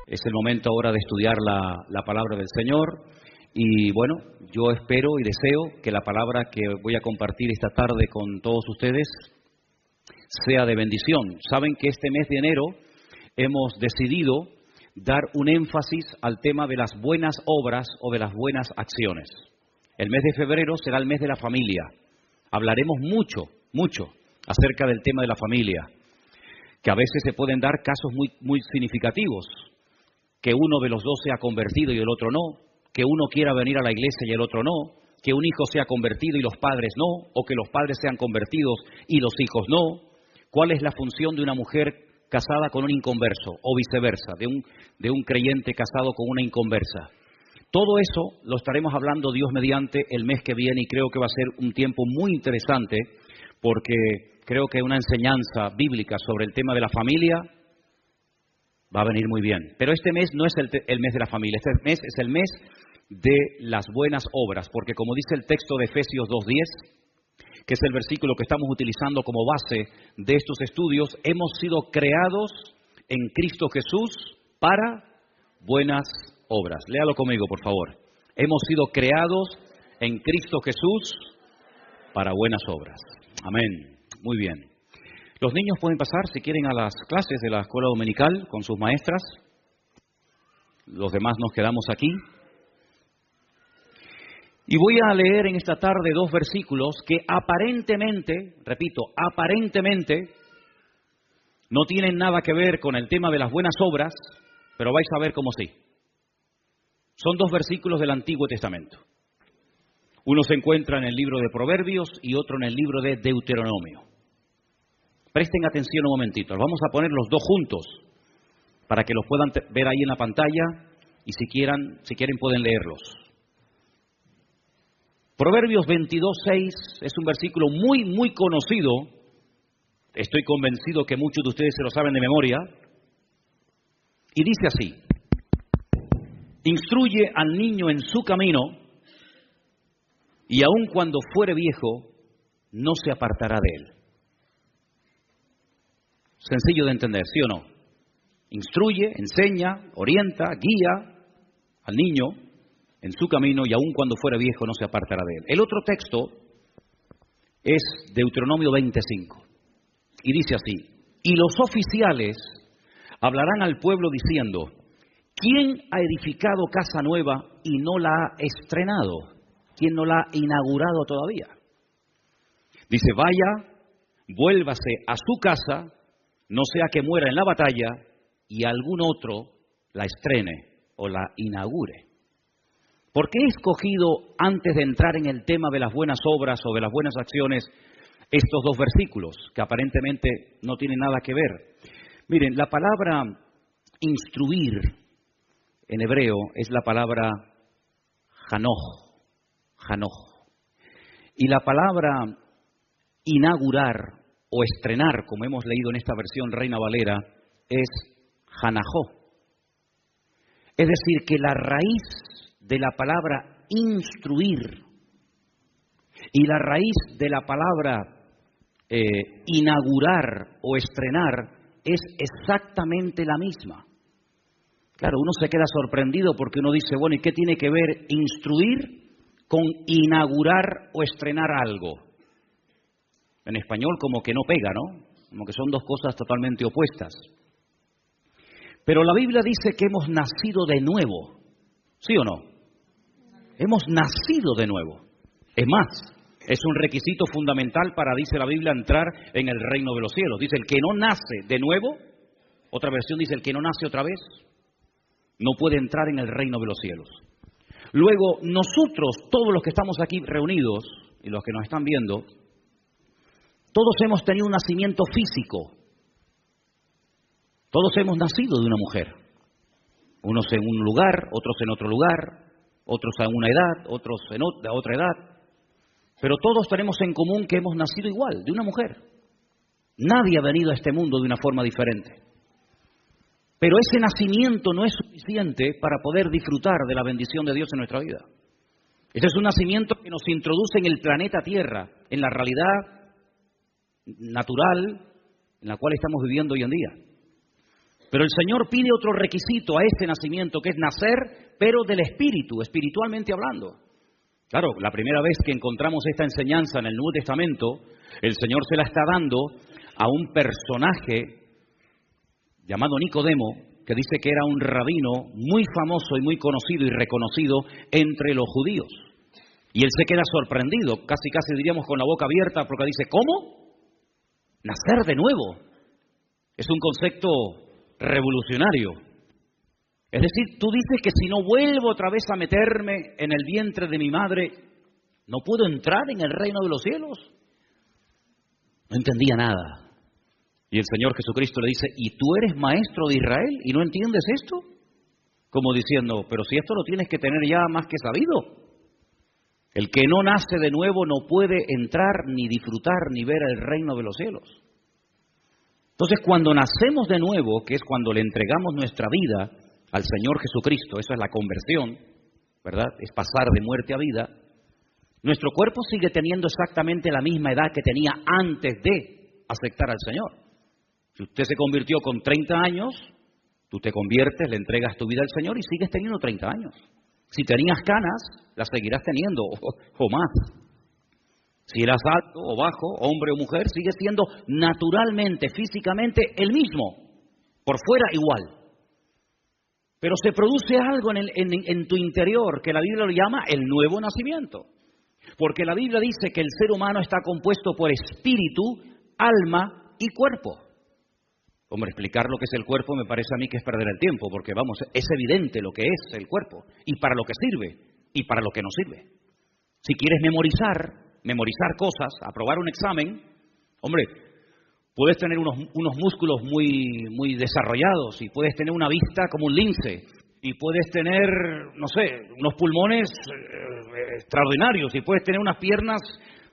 Es el momento ahora de estudiar la palabra del Señor y bueno, yo espero y deseo que la palabra que voy a compartir esta tarde con todos ustedes sea de bendición. Saben que este mes de enero hemos decidido dar un énfasis al tema de las buenas obras o de las buenas acciones. El mes de febrero será el mes de la familia. Hablaremos mucho acerca del tema de la familia, que a veces se pueden dar casos muy significativos. Que uno de los dos sea convertido y el otro no, que uno quiera venir a la iglesia y el otro no, que un hijo sea convertido y los padres no, o que los padres sean convertidos y los hijos no. ¿Cuál es la función de una mujer casada con un inconverso o viceversa, de un creyente casado con una inconversa? Todo eso lo estaremos hablando Dios mediante el mes que viene y creo que va a ser un tiempo muy interesante porque creo que una enseñanza bíblica sobre el tema de la familia va a venir muy bien. Pero este mes no es el mes de la familia, este mes es el mes de las buenas obras, porque como dice el texto de Efesios 2:10, que es el versículo que estamos utilizando como base de estos estudios, hemos sido creados en Cristo Jesús para buenas obras. Léalo conmigo, por favor. Hemos sido creados en Cristo Jesús para buenas obras. Amén. Muy bien. Los niños pueden pasar, si quieren, a las clases de la escuela dominical con sus maestras. Los demás nos quedamos aquí. Y voy a leer en esta tarde 2 versículos que aparentemente, repito, aparentemente, no tienen nada que ver con el tema de las buenas obras, pero vais a ver cómo sí. Son 2 versículos del Antiguo Testamento. Uno se encuentra en el libro de Proverbios y otro en el libro de Deuteronomio. Presten atención un momentito, vamos a poner los 2 juntos para que los puedan ver ahí en la pantalla y si quieren pueden leerlos. Proverbios 22:6 es un versículo muy conocido, estoy convencido que muchos de ustedes se lo saben de memoria, y dice así: instruye al niño en su camino y aun cuando fuere viejo no se apartará de él. Sencillo de entender, ¿sí o no? Instruye, enseña, orienta, guía al niño en su camino y aun cuando fuere viejo no se apartará de él. El otro texto es Deuteronomio 25 y dice así: y los oficiales hablarán al pueblo diciendo, ¿quién ha edificado casa nueva y no la ha estrenado? ¿Quién no la ha inaugurado todavía? Dice, vaya, vuélvase a su casa, no sea que muera en la batalla y algún otro la estrene o la inaugure. ¿Por qué he escogido, antes de entrar en el tema de las buenas obras o de las buenas acciones, estos 2 versículos que aparentemente no tienen nada que ver? Miren, la palabra instruir en hebreo es la palabra janoj. Y la palabra inaugurar o estrenar, como hemos leído en esta versión Reina Valera, es janajó. Es decir, que la raíz de la palabra instruir y la raíz de la palabra inaugurar o estrenar es exactamente la misma. Claro, uno se queda sorprendido porque uno dice, bueno, ¿y qué tiene que ver instruir con inaugurar o estrenar algo? En español como que no pega, ¿no? Como que son 2 cosas totalmente opuestas. Pero la Biblia dice que hemos nacido de nuevo, ¿sí o no? Hemos nacido de nuevo. Es más, es un requisito fundamental para, dice la Biblia, entrar en el reino de los cielos. Dice, el que no nace de nuevo, otra versión dice, el que no nace otra vez, no puede entrar en el reino de los cielos. Luego, nosotros, todos los que estamos aquí reunidos y los que nos están viendo, todos hemos tenido un nacimiento físico. Todos hemos nacido de una mujer. Unos en un lugar, otros en otro lugar, otros a una edad, otros en otra edad. Pero todos tenemos en común que hemos nacido igual, de una mujer. Nadie ha venido a este mundo de una forma diferente. Pero ese nacimiento no es suficiente para poder disfrutar de la bendición de Dios en nuestra vida. Ese es un nacimiento que nos introduce en el planeta Tierra, en la realidad natural, en la cual estamos viviendo hoy en día. Pero el Señor pide otro requisito a ese nacimiento, que es nacer, pero del Espíritu, espiritualmente hablando. Claro, la primera vez que encontramos esta enseñanza en el Nuevo Testamento, el Señor se la está dando a un personaje llamado Nicodemo, que dice que era un rabino muy famoso y muy conocido y reconocido entre los judíos. Y él se queda sorprendido, casi diríamos con la boca abierta, porque dice, ¿cómo? Nacer de nuevo. Es un concepto revolucionario. Es decir, tú dices que si no vuelvo otra vez a meterme en el vientre de mi madre, ¿no puedo entrar en el reino de los cielos? No entendía nada. Y el Señor Jesucristo le dice, ¿y tú eres maestro de Israel y no entiendes esto? Como diciendo, pero si esto lo tienes que tener ya más que sabido. El que no nace de nuevo no puede entrar, ni disfrutar, ni ver el reino de los cielos. Entonces, cuando nacemos de nuevo, que es cuando le entregamos nuestra vida al Señor Jesucristo, eso es la conversión, ¿verdad? Es pasar de muerte a vida. Nuestro cuerpo sigue teniendo exactamente la misma edad que tenía antes de aceptar al Señor. Si usted se convirtió con 30 años, tú te conviertes, le entregas tu vida al Señor y sigues teniendo 30 años. Si tenías canas, las seguirás teniendo, o más. Si eras alto o bajo, hombre o mujer, sigues siendo naturalmente, físicamente, el mismo. Por fuera igual. Pero se produce algo en tu interior que la Biblia lo llama el nuevo nacimiento. Porque la Biblia dice que el ser humano está compuesto por espíritu, alma y cuerpo. Hombre, explicar lo que es el cuerpo me parece a mí que es perder el tiempo, porque vamos, es evidente lo que es el cuerpo, y para lo que sirve, y para lo que no sirve. Si quieres memorizar cosas, aprobar un examen, hombre, puedes tener unos músculos muy desarrollados, y puedes tener una vista como un lince, y puedes tener, no sé, unos pulmones extraordinarios, y puedes tener unas piernas,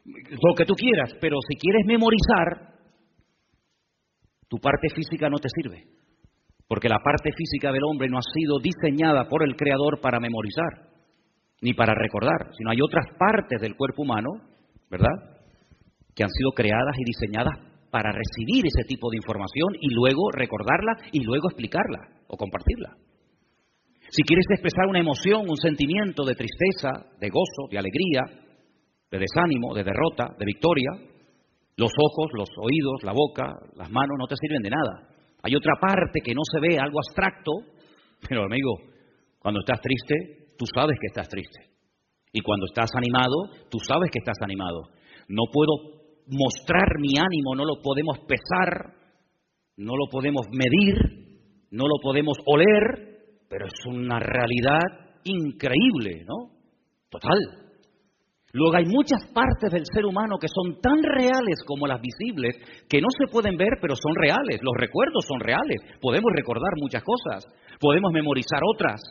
lo que tú quieras, pero si quieres memorizar, tu parte física no te sirve, porque la parte física del hombre no ha sido diseñada por el Creador para memorizar, ni para recordar, sino hay otras partes del cuerpo humano, ¿verdad?, que han sido creadas y diseñadas para recibir ese tipo de información y luego recordarla y luego explicarla o compartirla. Si quieres expresar una emoción, un sentimiento de tristeza, de gozo, de alegría, de desánimo, de derrota, de victoria, los ojos, los oídos, la boca, las manos no te sirven de nada. Hay otra parte que no se ve, algo abstracto, pero amigo, cuando estás triste, tú sabes que estás triste. Y cuando estás animado, tú sabes que estás animado. No puedo mostrar mi ánimo, no lo podemos pesar, no lo podemos medir, no lo podemos oler, pero es una realidad increíble, ¿no? Total. Luego hay muchas partes del ser humano que son tan reales como las visibles, que no se pueden ver, pero son reales. Los recuerdos son reales. Podemos recordar muchas cosas, podemos memorizar otras,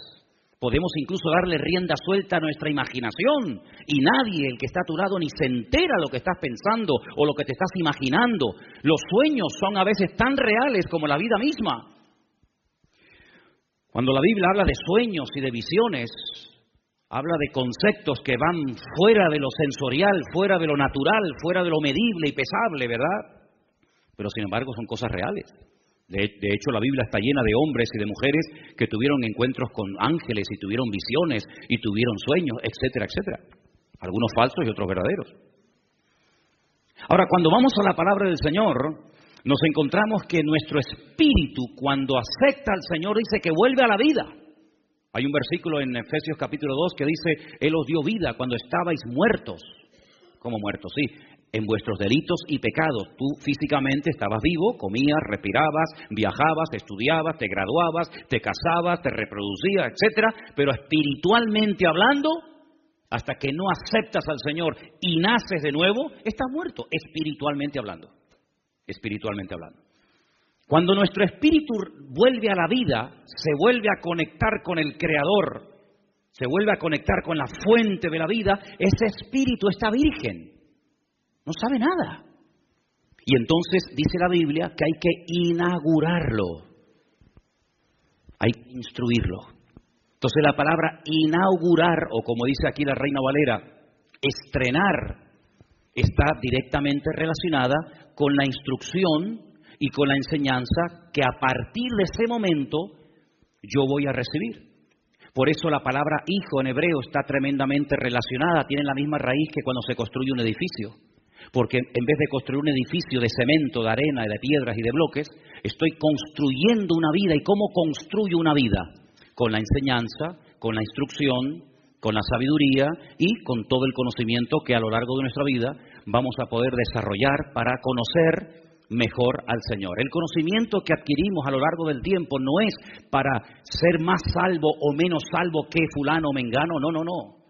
podemos incluso darle rienda suelta a nuestra imaginación. Y nadie, el que está a tu lado, ni se entera lo que estás pensando o lo que te estás imaginando. Los sueños son a veces tan reales como la vida misma. Cuando la Biblia habla de sueños y de visiones, habla de conceptos que van fuera de lo sensorial, fuera de lo natural, fuera de lo medible y pesable, ¿verdad? Pero sin embargo son cosas reales. De hecho, la Biblia está llena de hombres y de mujeres que tuvieron encuentros con ángeles y tuvieron visiones y tuvieron sueños, etcétera, etcétera. Algunos falsos y otros verdaderos. Ahora, cuando vamos a la palabra del Señor, nos encontramos que nuestro espíritu, cuando acepta al Señor, dice que vuelve a la vida. Hay un versículo en Efesios capítulo 2 que dice, Él os dio vida cuando estabais muertos. ¿Cómo muertos? Sí, en vuestros delitos y pecados. Tú físicamente estabas vivo, comías, respirabas, viajabas, estudiabas, te graduabas, te casabas, te reproducías, etcétera. Pero espiritualmente hablando, hasta que no aceptas al Señor y naces de nuevo, estás muerto, espiritualmente hablando. Espiritualmente hablando. Cuando nuestro espíritu vuelve a la vida, se vuelve a conectar con el Creador, se vuelve a conectar con la fuente de la vida, ese espíritu está virgen, no sabe nada. Y entonces dice la Biblia que hay que inaugurarlo, hay que instruirlo. Entonces la palabra inaugurar, o como dice aquí la Reina Valera, estrenar, está directamente relacionada con la instrucción y con la enseñanza que a partir de ese momento yo voy a recibir. Por eso la palabra hijo en hebreo está tremendamente relacionada, tiene la misma raíz que cuando se construye un edificio. Porque en vez de construir un edificio de cemento, de arena, de piedras y de bloques, estoy construyendo una vida. ¿Y cómo construyo una vida? Con la enseñanza, con la instrucción, con la sabiduría y con todo el conocimiento que a lo largo de nuestra vida vamos a poder desarrollar para conocer mejor al Señor. El conocimiento que adquirimos a lo largo del tiempo no es para ser más salvo o menos salvo que fulano o mengano, no.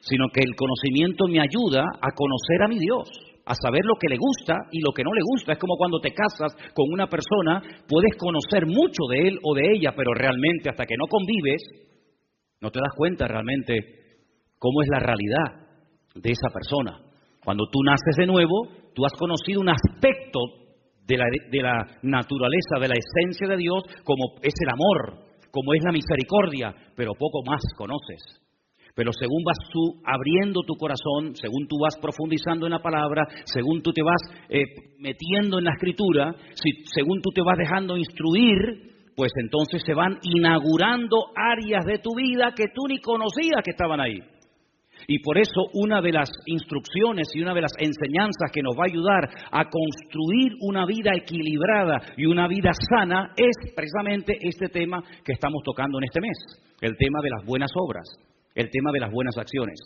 Sino que el conocimiento me ayuda a conocer a mi Dios, a saber lo que le gusta y lo que no le gusta. Es como cuando te casas con una persona, puedes conocer mucho de él o de ella, pero realmente hasta que no convives, no te das cuenta realmente cómo es la realidad de esa persona. Cuando tú naces de nuevo, tú has conocido un aspecto de la naturaleza, de la esencia de Dios, como es el amor, como es la misericordia, pero poco más conoces. Pero según vas tú abriendo tu corazón, según tú vas profundizando en la palabra, según tú te vas metiendo en la escritura, según tú te vas dejando instruir, pues entonces se van inaugurando áreas de tu vida que tú ni conocías que estaban ahí. Y por eso una de las instrucciones y una de las enseñanzas que nos va a ayudar a construir una vida equilibrada y una vida sana es precisamente este tema que estamos tocando en este mes, el tema de las buenas obras, el tema de las buenas acciones.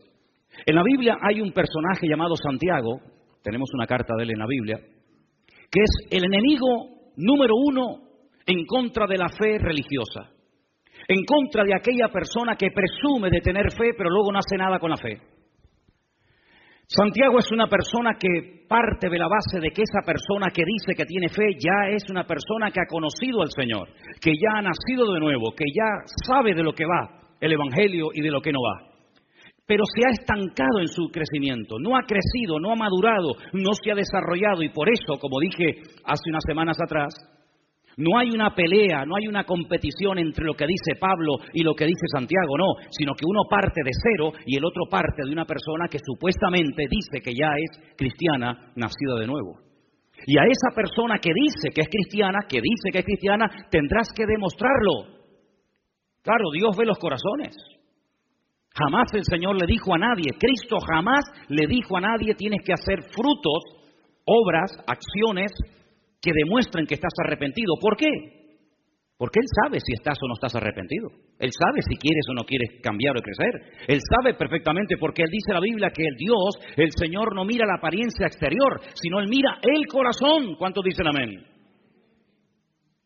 En la Biblia hay un personaje llamado Santiago, tenemos una carta de él en la Biblia, que es el enemigo número uno en contra de la fe religiosa. En contra de aquella persona que presume de tener fe, pero luego no hace nada con la fe. Santiago es una persona que parte de la base de que esa persona que dice que tiene fe ya es una persona que ha conocido al Señor, que ya ha nacido de nuevo, que ya sabe de lo que va el Evangelio y de lo que no va. Pero se ha estancado en su crecimiento, no ha crecido, no ha madurado, no se ha desarrollado y por eso, como dije hace unas semanas atrás, no hay una pelea, no hay una competición entre lo que dice Pablo y lo que dice Santiago, no, sino que uno parte de cero y el otro parte de una persona que supuestamente dice que ya es cristiana, nacida de nuevo. Y a esa persona que dice que es cristiana, tendrás que demostrarlo. Claro, Dios ve los corazones. Jamás el Señor le dijo a nadie, Cristo jamás le dijo a nadie, tienes que hacer frutos, obras, acciones que demuestren que estás arrepentido. ¿Por qué? Porque Él sabe si estás o no estás arrepentido. Él sabe si quieres o no quieres cambiar o crecer. Él sabe perfectamente porque Él dice en la Biblia que el Dios, el Señor no mira la apariencia exterior, sino Él mira el corazón. ¿Cuántos dicen amén?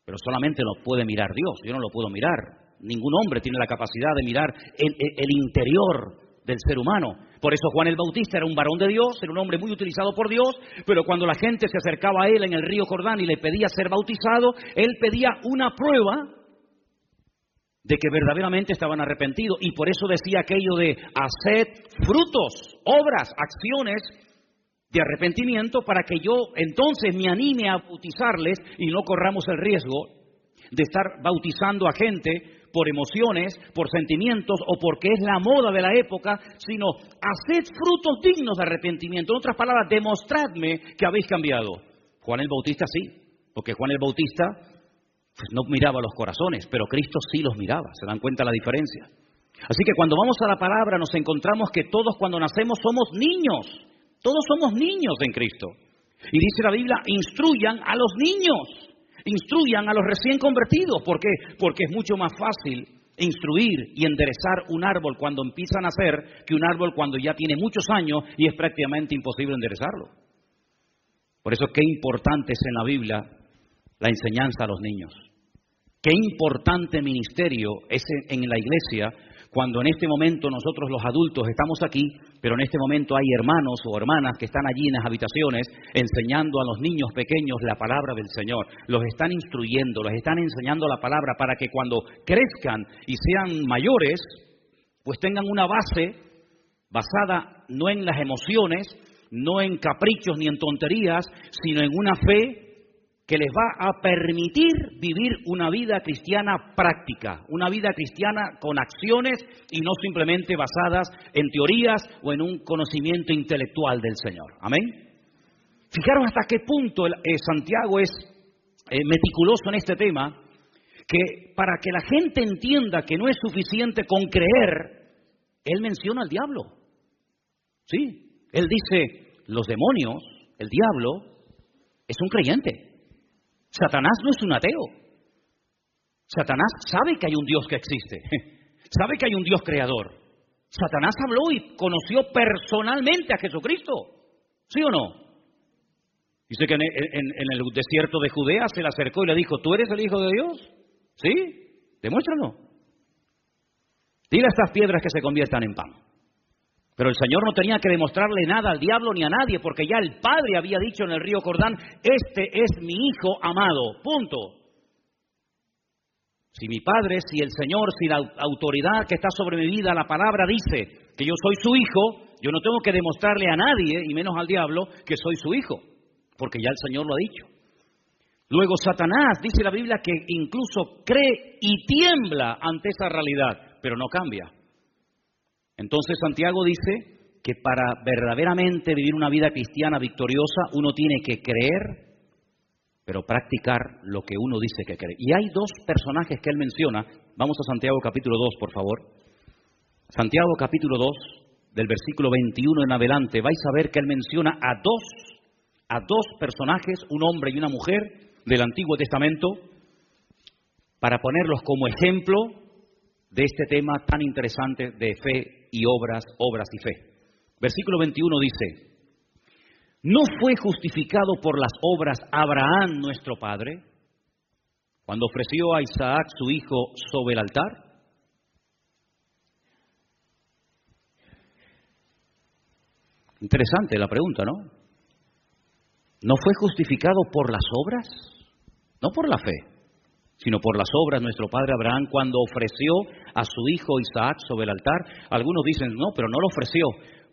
Pero solamente lo puede mirar Dios, yo no lo puedo mirar. Ningún hombre tiene la capacidad de mirar el interior del ser humano. Por eso Juan el Bautista era un varón de Dios, era un hombre muy utilizado por Dios, pero cuando la gente se acercaba a él en el río Jordán y le pedía ser bautizado, él pedía una prueba de que verdaderamente estaban arrepentidos. Y por eso decía aquello de haced frutos, obras, acciones de arrepentimiento para que yo entonces me anime a bautizarles y no corramos el riesgo de estar bautizando a gente por emociones, por sentimientos o porque es la moda de la época, sino haced frutos dignos de arrepentimiento. En otras palabras, demostradme que habéis cambiado. Juan el Bautista sí, porque Juan el Bautista pues, no miraba los corazones, pero Cristo sí los miraba. ¿Se dan cuenta la diferencia? Así que cuando vamos a la palabra nos encontramos que todos cuando nacemos somos niños. Todos somos niños en Cristo. Y dice la Biblia, instruyan a los niños. Instruyan a los recién convertidos. ¿Por qué? Porque es mucho más fácil instruir y enderezar un árbol cuando empieza a nacer que un árbol cuando ya tiene muchos años y es prácticamente imposible enderezarlo. Por eso qué importante es en la Biblia la enseñanza a los niños. Qué importante ministerio es en la iglesia cuando en este momento nosotros los adultos estamos aquí, pero en este momento hay hermanos o hermanas que están allí en las habitaciones enseñando a los niños pequeños la palabra del Señor. Los están instruyendo, los están enseñando la palabra para que cuando crezcan y sean mayores, pues tengan una base basada no en las emociones, no en caprichos ni en tonterías, sino en una fe que les va a permitir vivir una vida cristiana práctica, una vida cristiana con acciones y no simplemente basadas en teorías o en un conocimiento intelectual del Señor. Amén. Fijaros hasta qué punto Santiago es meticuloso en este tema, que para que la gente entienda que no es suficiente con creer, él menciona al diablo. Sí, él dice, los demonios, el diablo, es un creyente. Satanás no es un ateo. Satanás sabe que hay un Dios que existe, sabe que hay un Dios creador. Satanás habló y conoció personalmente a Jesucristo, ¿sí o no? Dice que en el desierto de Judea se le acercó y le dijo, ¿tú eres el Hijo de Dios? ¿Sí? Demuéstralo. Dile a estas piedras que se conviertan en pan. Pero el Señor no tenía que demostrarle nada al diablo ni a nadie, porque ya el Padre había dicho en el río Jordán, este es mi Hijo amado, punto. Si mi Padre, si el Señor, si la autoridad que está sobre mi vida, la palabra dice que yo soy su Hijo, yo no tengo que demostrarle a nadie, y menos al diablo, que soy su Hijo, porque ya el Señor lo ha dicho. Luego Satanás, dice la Biblia, que incluso cree y tiembla ante esa realidad, pero no cambia. Entonces Santiago dice que para verdaderamente vivir una vida cristiana victoriosa, uno tiene que creer, pero practicar lo que uno dice que cree. Y hay dos personajes que él menciona. Vamos a Santiago capítulo 2, por favor. Santiago capítulo 2, del versículo 21 en adelante, vais a ver que él menciona a dos personajes, un hombre y una mujer del Antiguo Testamento, para ponerlos como ejemplo de este tema tan interesante de fe y obras y fe. Versículo 21 dice, ¿no fue justificado por las obras Abraham nuestro padre, cuando ofreció a Isaac su hijo sobre el altar? Interesante la pregunta, ¿no? ¿No fue justificado por las obras? No por la fe, sino por las obras nuestro padre Abraham cuando ofreció a su hijo Isaac sobre el altar. Algunos dicen, no, pero no lo ofreció.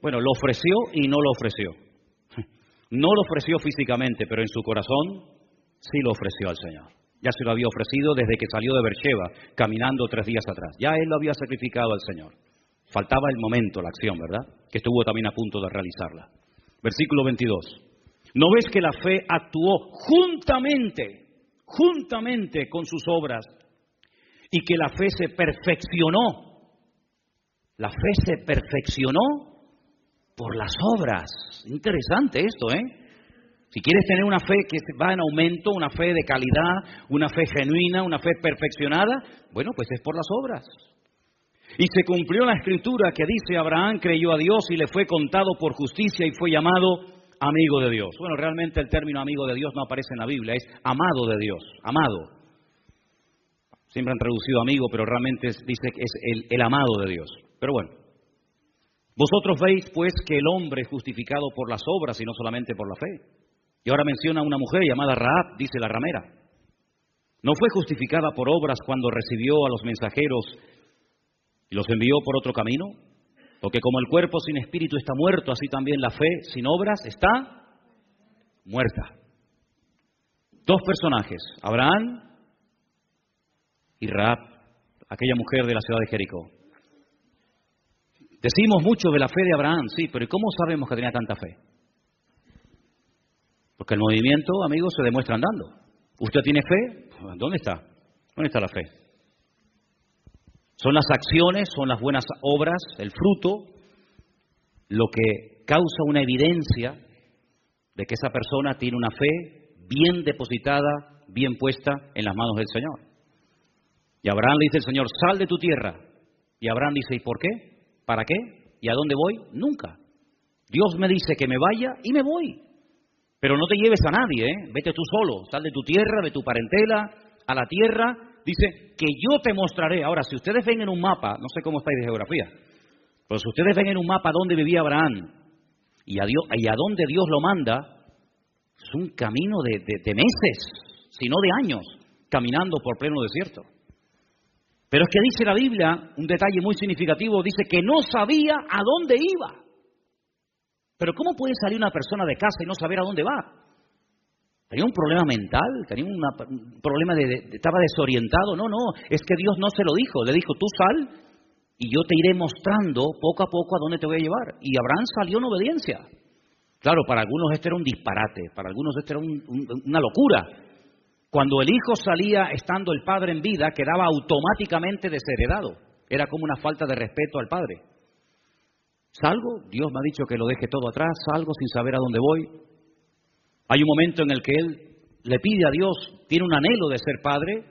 Bueno, lo ofreció y no lo ofreció. No lo ofreció físicamente, pero en su corazón sí lo ofreció al Señor. Ya se lo había ofrecido desde que salió de Beersheba, caminando 3 días atrás. Ya él lo había sacrificado al Señor. Faltaba el momento, la acción, ¿verdad? Que estuvo también a punto de realizarla. Versículo 22. ¿No ves que la fe actuó juntamente con sus obras, y que la fe se perfeccionó? La fe se perfeccionó por las obras. Interesante esto, ¿eh? Si quieres tener una fe que va en aumento, una fe de calidad, una fe genuina, una fe perfeccionada, bueno, pues es por las obras. Y se cumplió la escritura que dice, Abraham creyó a Dios y le fue contado por justicia y fue llamado amigo de Dios. Bueno, realmente el término amigo de Dios no aparece en la Biblia, es amado de Dios, amado. Siempre han traducido amigo, pero realmente dice que es el amado de Dios. Pero bueno, vosotros veis pues que el hombre es justificado por las obras y no solamente por la fe. Y ahora menciona a una mujer llamada Rahab, dice la ramera. ¿No fue justificada por obras cuando recibió a los mensajeros y los envió por otro camino? Porque como el cuerpo sin espíritu está muerto, así también la fe sin obras está muerta. 2 personajes, Abraham y Rahab, aquella mujer de la ciudad de Jericó. Decimos mucho de la fe de Abraham, sí, pero ¿y cómo sabemos que tenía tanta fe? Porque el movimiento, amigos, se demuestra andando. ¿Usted tiene fe? ¿Dónde está? ¿Dónde está la fe? Son las acciones, son las buenas obras, el fruto, lo que causa una evidencia de que esa persona tiene una fe bien depositada, bien puesta en las manos del Señor. Y Abraham le dice al Señor, sal de tu tierra. Y Abraham dice, ¿y por qué? ¿Para qué? ¿Y a dónde voy? Nunca. Dios me dice que me vaya y me voy. Pero no te lleves a nadie, ¿eh? Vete tú solo, sal de tu tierra, de tu parentela, a la tierra. Dice que yo te mostraré. Ahora, si ustedes ven en un mapa, no sé cómo estáis de geografía, pero si ustedes ven en un mapa dónde vivía Abraham y a dónde Dios lo manda, es un camino de meses, si no de años, caminando por pleno desierto. Pero es que dice la Biblia, un detalle muy significativo, dice que no sabía a dónde iba. Pero ¿cómo puede salir una persona de casa y no saber a dónde va? ¿Tenía un problema mental? ¿Tenía un problema estaba desorientado? No, es que Dios no se lo dijo. Le dijo, tú sal y yo te iré mostrando poco a poco a dónde te voy a llevar. Y Abraham salió en obediencia. Claro, para algunos esto era un disparate, para algunos esto era una locura. Cuando el hijo salía estando el padre en vida, quedaba automáticamente desheredado. Era como una falta de respeto al padre. Salgo, Dios me ha dicho que lo deje todo atrás, salgo sin saber a dónde voy. Hay un momento en el que él le pide a Dios, tiene un anhelo de ser padre,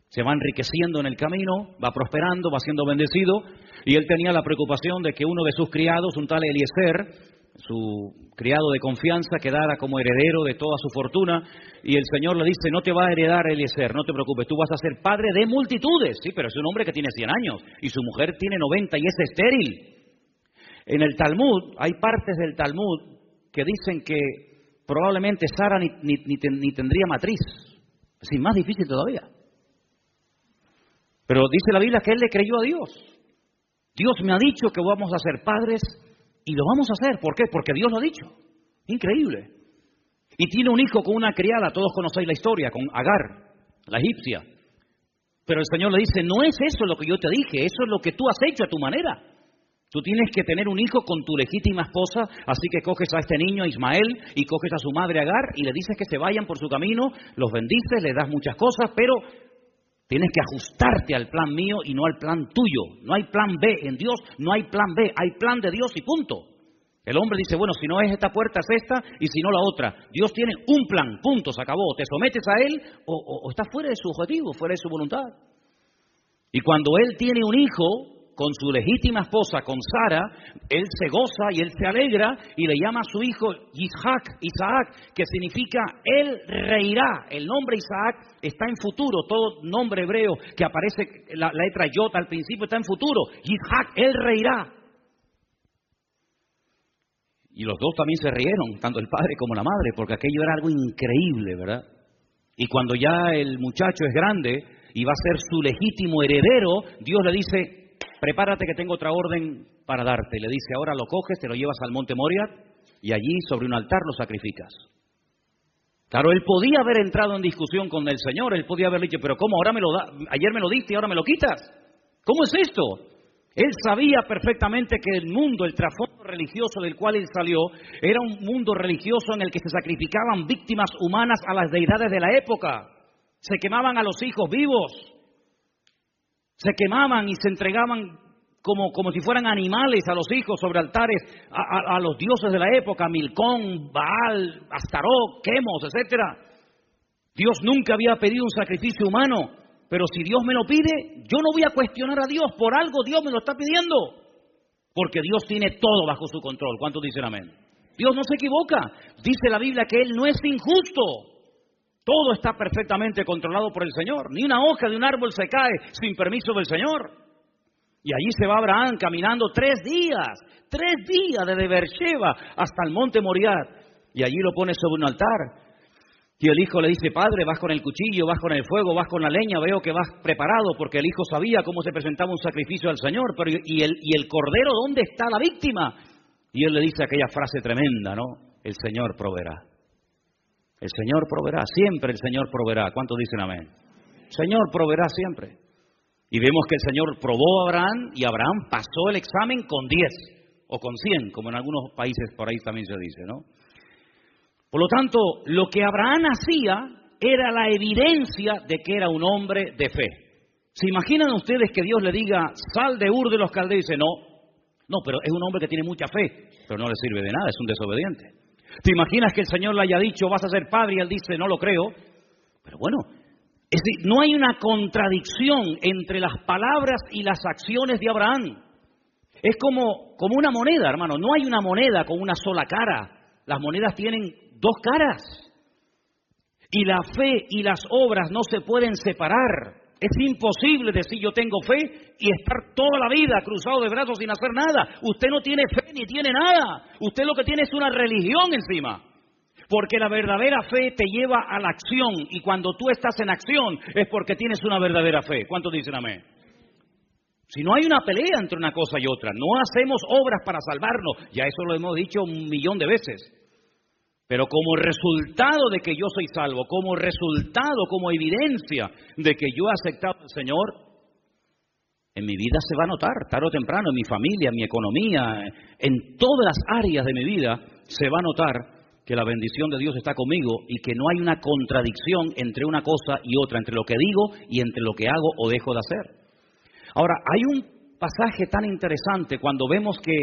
se va enriqueciendo en el camino, va prosperando, va siendo bendecido, y él tenía la preocupación de que uno de sus criados, un tal Eliezer, su criado de confianza, quedara como heredero de toda su fortuna, y el Señor le dice, no te va a heredar Eliezer, no te preocupes, tú vas a ser padre de multitudes. Sí, pero es un hombre que tiene 100 años, y su mujer tiene 90 y es estéril. En el Talmud, hay partes del Talmud que dicen que probablemente Sara ni tendría matriz. Es decir, más difícil todavía. Pero dice la Biblia que él le creyó a Dios. Dios me ha dicho que vamos a ser padres y lo vamos a hacer. ¿Por qué? Porque Dios lo ha dicho. Increíble. Y tiene un hijo con una criada, todos conocéis la historia, con Agar, la egipcia. Pero el Señor le dice, no es eso lo que yo te dije, eso es lo que tú has hecho a tu manera. Tú tienes que tener un hijo con tu legítima esposa, así que coges a este niño, a Ismael, y coges a su madre Agar, y le dices que se vayan por su camino, los bendices, le das muchas cosas, pero tienes que ajustarte al plan mío y no al plan tuyo. No hay plan B en Dios, no hay plan B, hay plan de Dios y punto. El hombre dice, bueno, si no es esta puerta es esta, y si no la otra. Dios tiene un plan, punto, se acabó. Te sometes a él o estás fuera de su objetivo, fuera de su voluntad. Y cuando él tiene un hijo con su legítima esposa, con Sara, él se goza y él se alegra y le llama a su hijo Isaac, que significa él reirá. El nombre Isaac está en futuro, todo nombre hebreo que aparece, la letra Yod al principio está en futuro. Isaac, él reirá. Y los dos también se rieron, tanto el padre como la madre, porque aquello era algo increíble, ¿verdad? Y cuando ya el muchacho es grande y va a ser su legítimo heredero, Dios le dice, prepárate que tengo otra orden para darte. Le dice, ahora lo coges, te lo llevas al monte Moriah y allí sobre un altar lo sacrificas. Claro, él podía haber entrado en discusión con el Señor, él podía haber dicho, pero ¿cómo? Ayer me lo diste y ahora me lo quitas. ¿Cómo es esto? Él sabía perfectamente que el mundo, el trasfondo religioso del cual él salió, era un mundo religioso en el que se sacrificaban víctimas humanas a las deidades de la época. Se quemaban a los hijos vivos. Se quemaban y se entregaban como si fueran animales a los hijos sobre altares a los dioses de la época, Milcón, Baal, Astarot, Quemos, etc. Dios nunca había pedido un sacrificio humano, pero si Dios me lo pide, yo no voy a cuestionar a Dios, por algo Dios me lo está pidiendo, porque Dios tiene todo bajo su control. ¿Cuántos dicen amén? Dios no se equivoca, dice la Biblia que Él no es injusto. Todo está perfectamente controlado por el Señor. Ni una hoja de un árbol se cae sin permiso del Señor. Y allí se va Abraham caminando 3 días desde Beersheba hasta el monte Moriah. Y allí lo pone sobre un altar. Y el hijo le dice, padre, vas con el cuchillo, vas con el fuego, vas con la leña, veo que vas preparado, porque el hijo sabía cómo se presentaba un sacrificio al Señor. Pero ¿y el cordero dónde está la víctima? Y él le dice aquella frase tremenda, ¿no? El Señor proveerá. El Señor proveerá, siempre el Señor proveerá. ¿Cuántos dicen amén? El Señor proveerá siempre. Y vemos que el Señor probó a Abraham y Abraham pasó el examen con 10 o con 100, como en algunos países por ahí también se dice, ¿no? Por lo tanto, lo que Abraham hacía era la evidencia de que era un hombre de fe. ¿Se imaginan ustedes que Dios le diga, sal de Ur de los Caldeos? Y dice, no, pero es un hombre que tiene mucha fe, pero no le sirve de nada, es un desobediente. ¿Te imaginas que el Señor le haya dicho, vas a ser padre? Y él dice, no lo creo. Pero bueno, es decir, no hay una contradicción entre las palabras y las acciones de Abraham. Es como una moneda, hermano. No hay una moneda con una sola cara. Las monedas tienen 2 caras. Y la fe y las obras no se pueden separar. Es imposible decir yo tengo fe y estar toda la vida cruzado de brazos sin hacer nada. Usted no tiene fe ni tiene nada. Usted lo que tiene es una religión encima. Porque la verdadera fe te lleva a la acción. Y cuando tú estás en acción es porque tienes una verdadera fe. ¿Cuántos dicen amén? Si no hay una pelea entre una cosa y otra, no hacemos obras para salvarnos. Ya eso lo hemos dicho 1.000.000 de veces. Pero como resultado de que yo soy salvo, como resultado, como evidencia de que yo he aceptado al Señor, En mi vida se va a notar, tarde o temprano, en mi familia, en mi economía, en todas las áreas de mi vida, se va a notar que la bendición de Dios está conmigo y que no hay una contradicción entre una cosa y otra, entre lo que digo y entre lo que hago o dejo de hacer. Ahora, hay un pasaje tan interesante cuando vemos que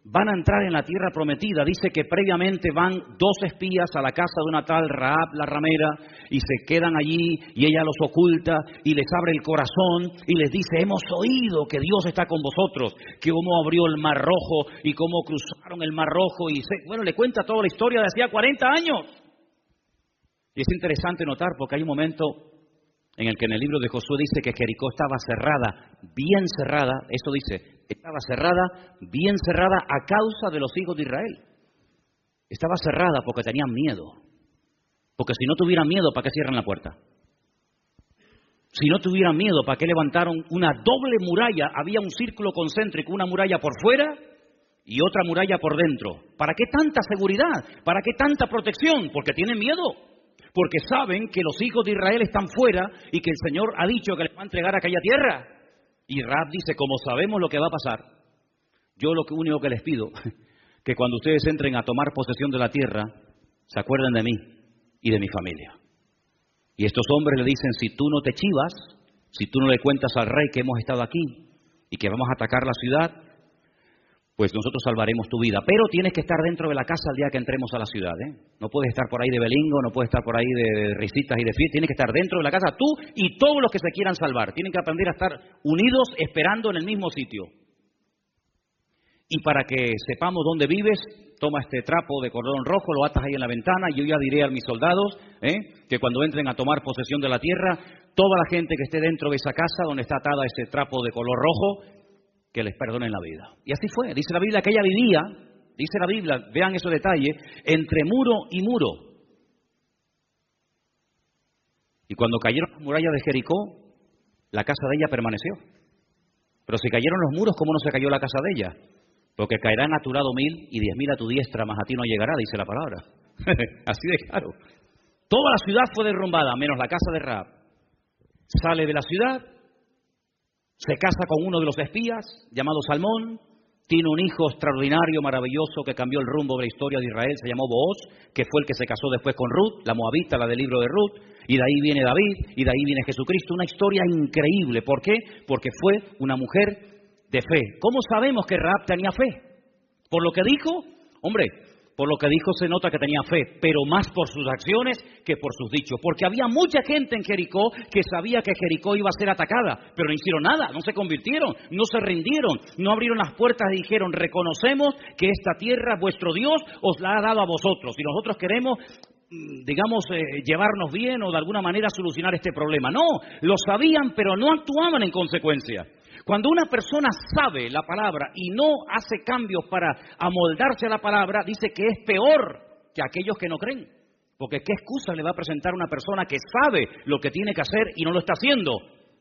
van a entrar en la tierra prometida. Dice que previamente van 2 espías a la casa de una tal Rahab la ramera y se quedan allí y ella los oculta y les abre el corazón y les dice: hemos oído que Dios está con vosotros, que cómo abrió el Mar Rojo y cómo cruzaron el Mar Rojo. Bueno, le cuenta toda la historia de hacía 40 años. Y es interesante notar porque hay un momento en el que en el libro de Josué dice que Jericó estaba cerrada, bien cerrada, eso dice, estaba cerrada, bien cerrada a causa de los hijos de Israel. Estaba cerrada porque tenían miedo. Porque si no tuvieran miedo, ¿para qué cierran la puerta? Si no tuvieran miedo, ¿para qué levantaron una doble muralla? Había un círculo concéntrico, una muralla por fuera y otra muralla por dentro. ¿Para qué tanta seguridad? ¿Para qué tanta protección? Porque tienen miedo. Porque saben que los hijos de Israel están fuera y que el Señor ha dicho que les va a entregar aquella tierra. Y Rahab dice: como sabemos lo que va a pasar, yo lo único que les pido, que cuando ustedes entren a tomar posesión de la tierra, se acuerden de mí y de mi familia. Y estos hombres le dicen: si tú no te chivas, si tú no le cuentas al rey que hemos estado aquí y que vamos a atacar la ciudad, pues nosotros salvaremos tu vida. Pero tienes que estar dentro de la casa el día que entremos a la ciudad, ¿eh? No puedes estar por ahí de belingo, no puedes estar por ahí de risitas y de fiestas. Tienes que estar dentro de la casa, tú y todos los que se quieran salvar. Tienen que aprender a estar unidos, esperando en el mismo sitio. Y para que sepamos dónde vives, toma este trapo de cordón rojo, lo atas ahí en la ventana, y yo ya diré a mis soldados que cuando entren a tomar posesión de la tierra, toda la gente que esté dentro de esa casa donde está atada ese trapo de color rojo, que les perdonen la vida. Y así fue. Dice la Biblia que ella vivía, dice la Biblia, vean esos detalles, entre muro y muro. Y cuando cayeron las murallas de Jericó, la casa de ella permaneció. Pero si cayeron los muros, ¿cómo no se cayó la casa de ella? Porque caerán a tu lado 1000 y 10.000 a tu diestra, mas a ti no llegará, dice la palabra. Así de claro. Toda la ciudad fue derrumbada, menos la casa de Rahab. Sale de la ciudad, se casa con uno de los espías, llamado Salmón, tiene un hijo extraordinario, maravilloso, que cambió el rumbo de la historia de Israel, se llamó Booz, que fue el que se casó después con Ruth, la moabita, la del libro de Ruth, y de ahí viene David, y de ahí viene Jesucristo. Una historia increíble. ¿Por qué? Porque fue una mujer de fe. ¿Cómo sabemos que Rahab tenía fe? ¿Por lo que dijo? Hombre, por lo que dijo se nota que tenía fe, pero más por sus acciones que por sus dichos. Porque había mucha gente en Jericó que sabía que Jericó iba a ser atacada, pero no hicieron nada, no se convirtieron, no se rindieron, no abrieron las puertas y dijeron: reconocemos que esta tierra, vuestro Dios, os la ha dado a vosotros y nosotros queremos, digamos, llevarnos bien o de alguna manera solucionar este problema. No, lo sabían, pero no actuaban en consecuencia. Cuando una persona sabe la palabra y no hace cambios para amoldarse a la palabra, dice que es peor que aquellos que no creen. Porque ¿qué excusa le va a presentar una persona que sabe lo que tiene que hacer y no lo está haciendo?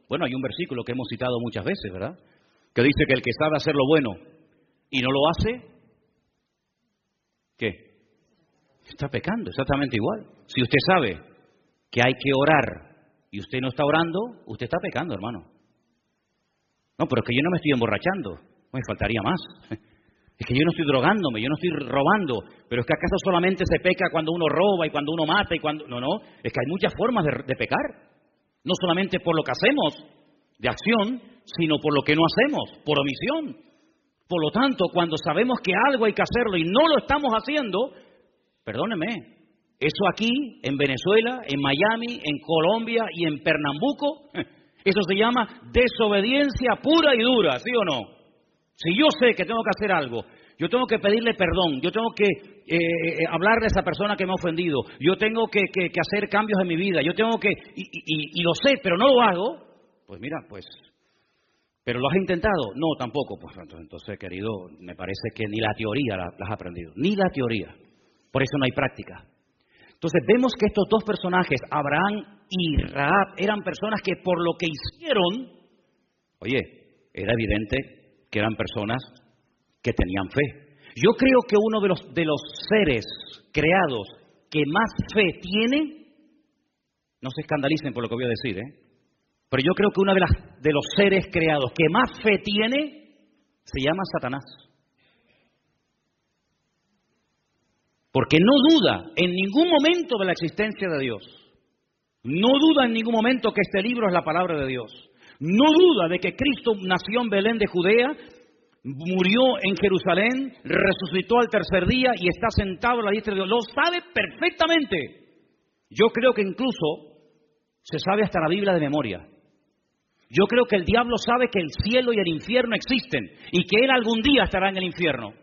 Bueno, hay un versículo que hemos citado muchas veces, ¿verdad? Que dice que el que sabe hacer lo bueno y no lo hace, ¿qué? Está pecando, exactamente igual. Si usted sabe que hay que orar y usted no está orando, usted está pecando, hermano. No, pero es que yo no me estoy emborrachando. Me faltaría más. Es que yo no estoy drogándome, yo no estoy robando. Pero es que acaso solamente se peca cuando uno roba y cuando uno mata y cuando... No, es que hay muchas formas de pecar. No solamente por lo que hacemos de acción, sino por lo que no hacemos, por omisión. Por lo tanto, cuando sabemos que algo hay que hacerlo y no lo estamos haciendo, perdóneme, eso aquí, en Venezuela, en Miami, en Colombia y en Pernambuco... Eso se llama desobediencia pura y dura, ¿sí o no? Si yo sé que tengo que hacer algo, yo tengo que pedirle perdón, yo tengo que hablarle a esa persona que me ha ofendido, yo tengo que hacer cambios en mi vida, yo tengo que... Y lo sé, pero no lo hago, pues mira, pues... ¿Pero lo has intentado? No, tampoco. Pues entonces, querido, me parece que ni la teoría la has aprendido, ni la teoría. Por eso no hay práctica. Entonces vemos que estos dos personajes, Abraham y Rahab, eran personas que por lo que hicieron, oye, era evidente que eran personas que tenían fe. Yo creo que uno de los seres creados que más fe tiene, no se escandalicen por lo que voy a decir, Pero yo creo que uno de los seres creados que más fe tiene se llama Satanás. Porque no duda en ningún momento de la existencia de Dios. No duda en ningún momento que este libro es la palabra de Dios. No duda de que Cristo nació en Belén de Judea, murió en Jerusalén, resucitó al tercer día y está sentado a la diestra de Dios. Lo sabe perfectamente. Yo creo que incluso se sabe hasta la Biblia de memoria. Yo creo que el diablo sabe que el cielo y el infierno existen y que él algún día estará en el infierno.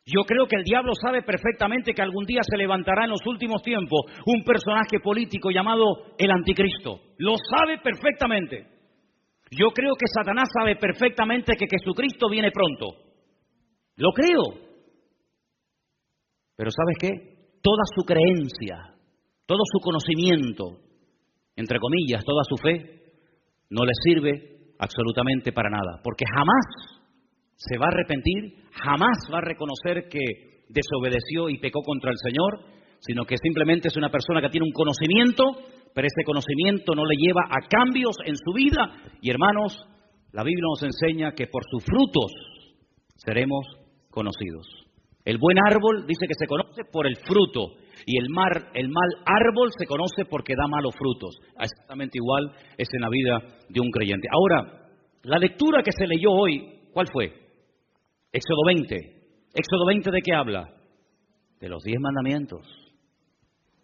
Yo creo que el diablo sabe perfectamente que algún día se levantará en los últimos tiempos un personaje político llamado el Anticristo. Lo sabe perfectamente. Yo creo que Satanás sabe perfectamente que Jesucristo viene pronto. Lo creo. Pero ¿sabes qué? Toda su creencia, todo su conocimiento, entre comillas, toda su fe, no le sirve absolutamente para nada. Porque jamás se va a arrepentir, jamás va a reconocer que desobedeció y pecó contra el Señor, sino que simplemente es una persona que tiene un conocimiento, pero ese conocimiento no le lleva a cambios en su vida. Y hermanos, la Biblia nos enseña que por sus frutos seremos conocidos. El buen árbol dice que se conoce por el fruto, y el mal árbol se conoce porque da malos frutos. Exactamente igual es en la vida de un creyente. Ahora, la lectura que se leyó hoy, ¿cuál fue? Éxodo 20. ¿Éxodo 20 de qué habla? De los 10 mandamientos.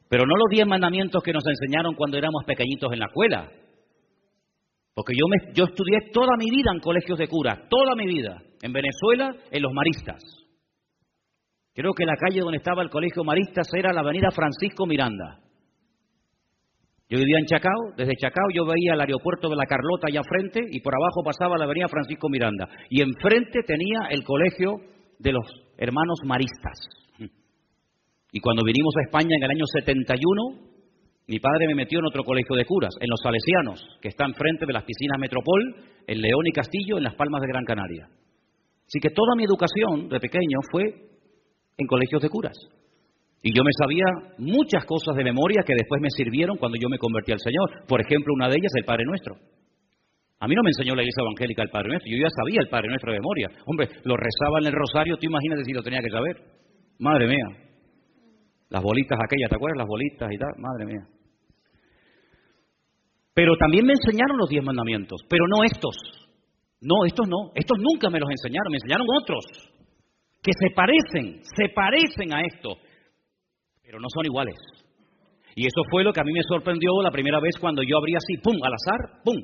Pero no los 10 mandamientos que nos enseñaron cuando éramos pequeñitos en la escuela. Porque yo estudié toda mi vida en colegios de curas, toda mi vida. En Venezuela, en los maristas. Creo que la calle donde estaba el colegio maristas era la avenida Francisco Miranda. Yo vivía en Chacao, desde Chacao yo veía el aeropuerto de la Carlota allá frente y por abajo pasaba la avenida Francisco Miranda. Y enfrente tenía el colegio de los hermanos maristas. Y cuando vinimos a España en el año 71, mi padre me metió en otro colegio de curas, en los Salesianos, que está enfrente de las piscinas Metropol, en León y Castillo, en Las Palmas de Gran Canaria. Así que toda mi educación de pequeño fue en colegios de curas. Y yo me sabía muchas cosas de memoria que después me sirvieron cuando yo me convertí al Señor. Por ejemplo, una de ellas, el Padre Nuestro. A mí no me enseñó la Iglesia Evangélica el Padre Nuestro, yo ya sabía el Padre Nuestro de memoria. Hombre, lo rezaba en el rosario, tú imagínate si lo tenía que saber. Madre mía. Las bolitas aquellas, ¿te acuerdas? Las bolitas y tal, madre mía. Pero también me enseñaron los 10 mandamientos, pero no estos. No, estos no. Estos nunca me los enseñaron, me enseñaron otros. Que se parecen a esto, pero no son iguales. Y eso fue lo que a mí me sorprendió la primera vez cuando yo abrí así, pum, al azar, pum,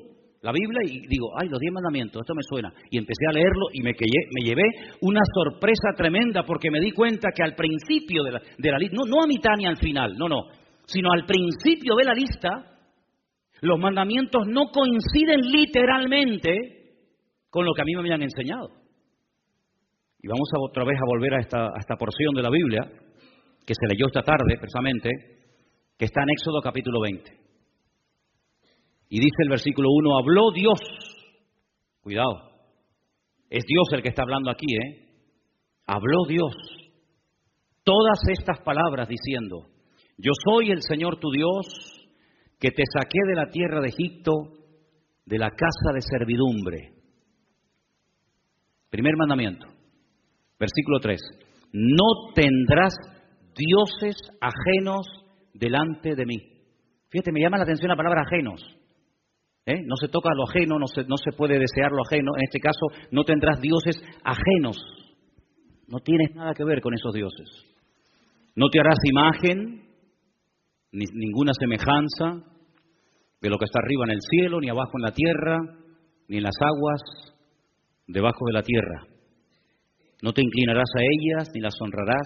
la Biblia y digo, ay, los 10 mandamientos, esto me suena. Y empecé a leerlo y me llevé una sorpresa tremenda porque me di cuenta que al principio de la lista, no a mitad ni al final, no, sino al principio de la lista, los mandamientos no coinciden literalmente con lo que a mí me habían enseñado. Y vamos otra vez a volver a esta porción de la Biblia, que se leyó esta tarde, precisamente, que está en Éxodo capítulo 20. Y dice el versículo 1, habló Dios. Cuidado, es Dios el que está hablando aquí, Habló Dios todas estas palabras diciendo, yo soy el Señor tu Dios, que te saqué de la tierra de Egipto, de la casa de servidumbre. Primer mandamiento. Versículo 3. No tendrás dioses ajenos delante de mí. Fíjate, me llama la atención la palabra ajenos. No se toca lo ajeno, no se puede desear lo ajeno. En este caso, no tendrás dioses ajenos. No tienes nada que ver con esos dioses. No te harás imagen, ni ninguna semejanza de lo que está arriba en el cielo, ni abajo en la tierra, ni en las aguas debajo de la tierra. No te inclinarás a ellas, ni las honrarás,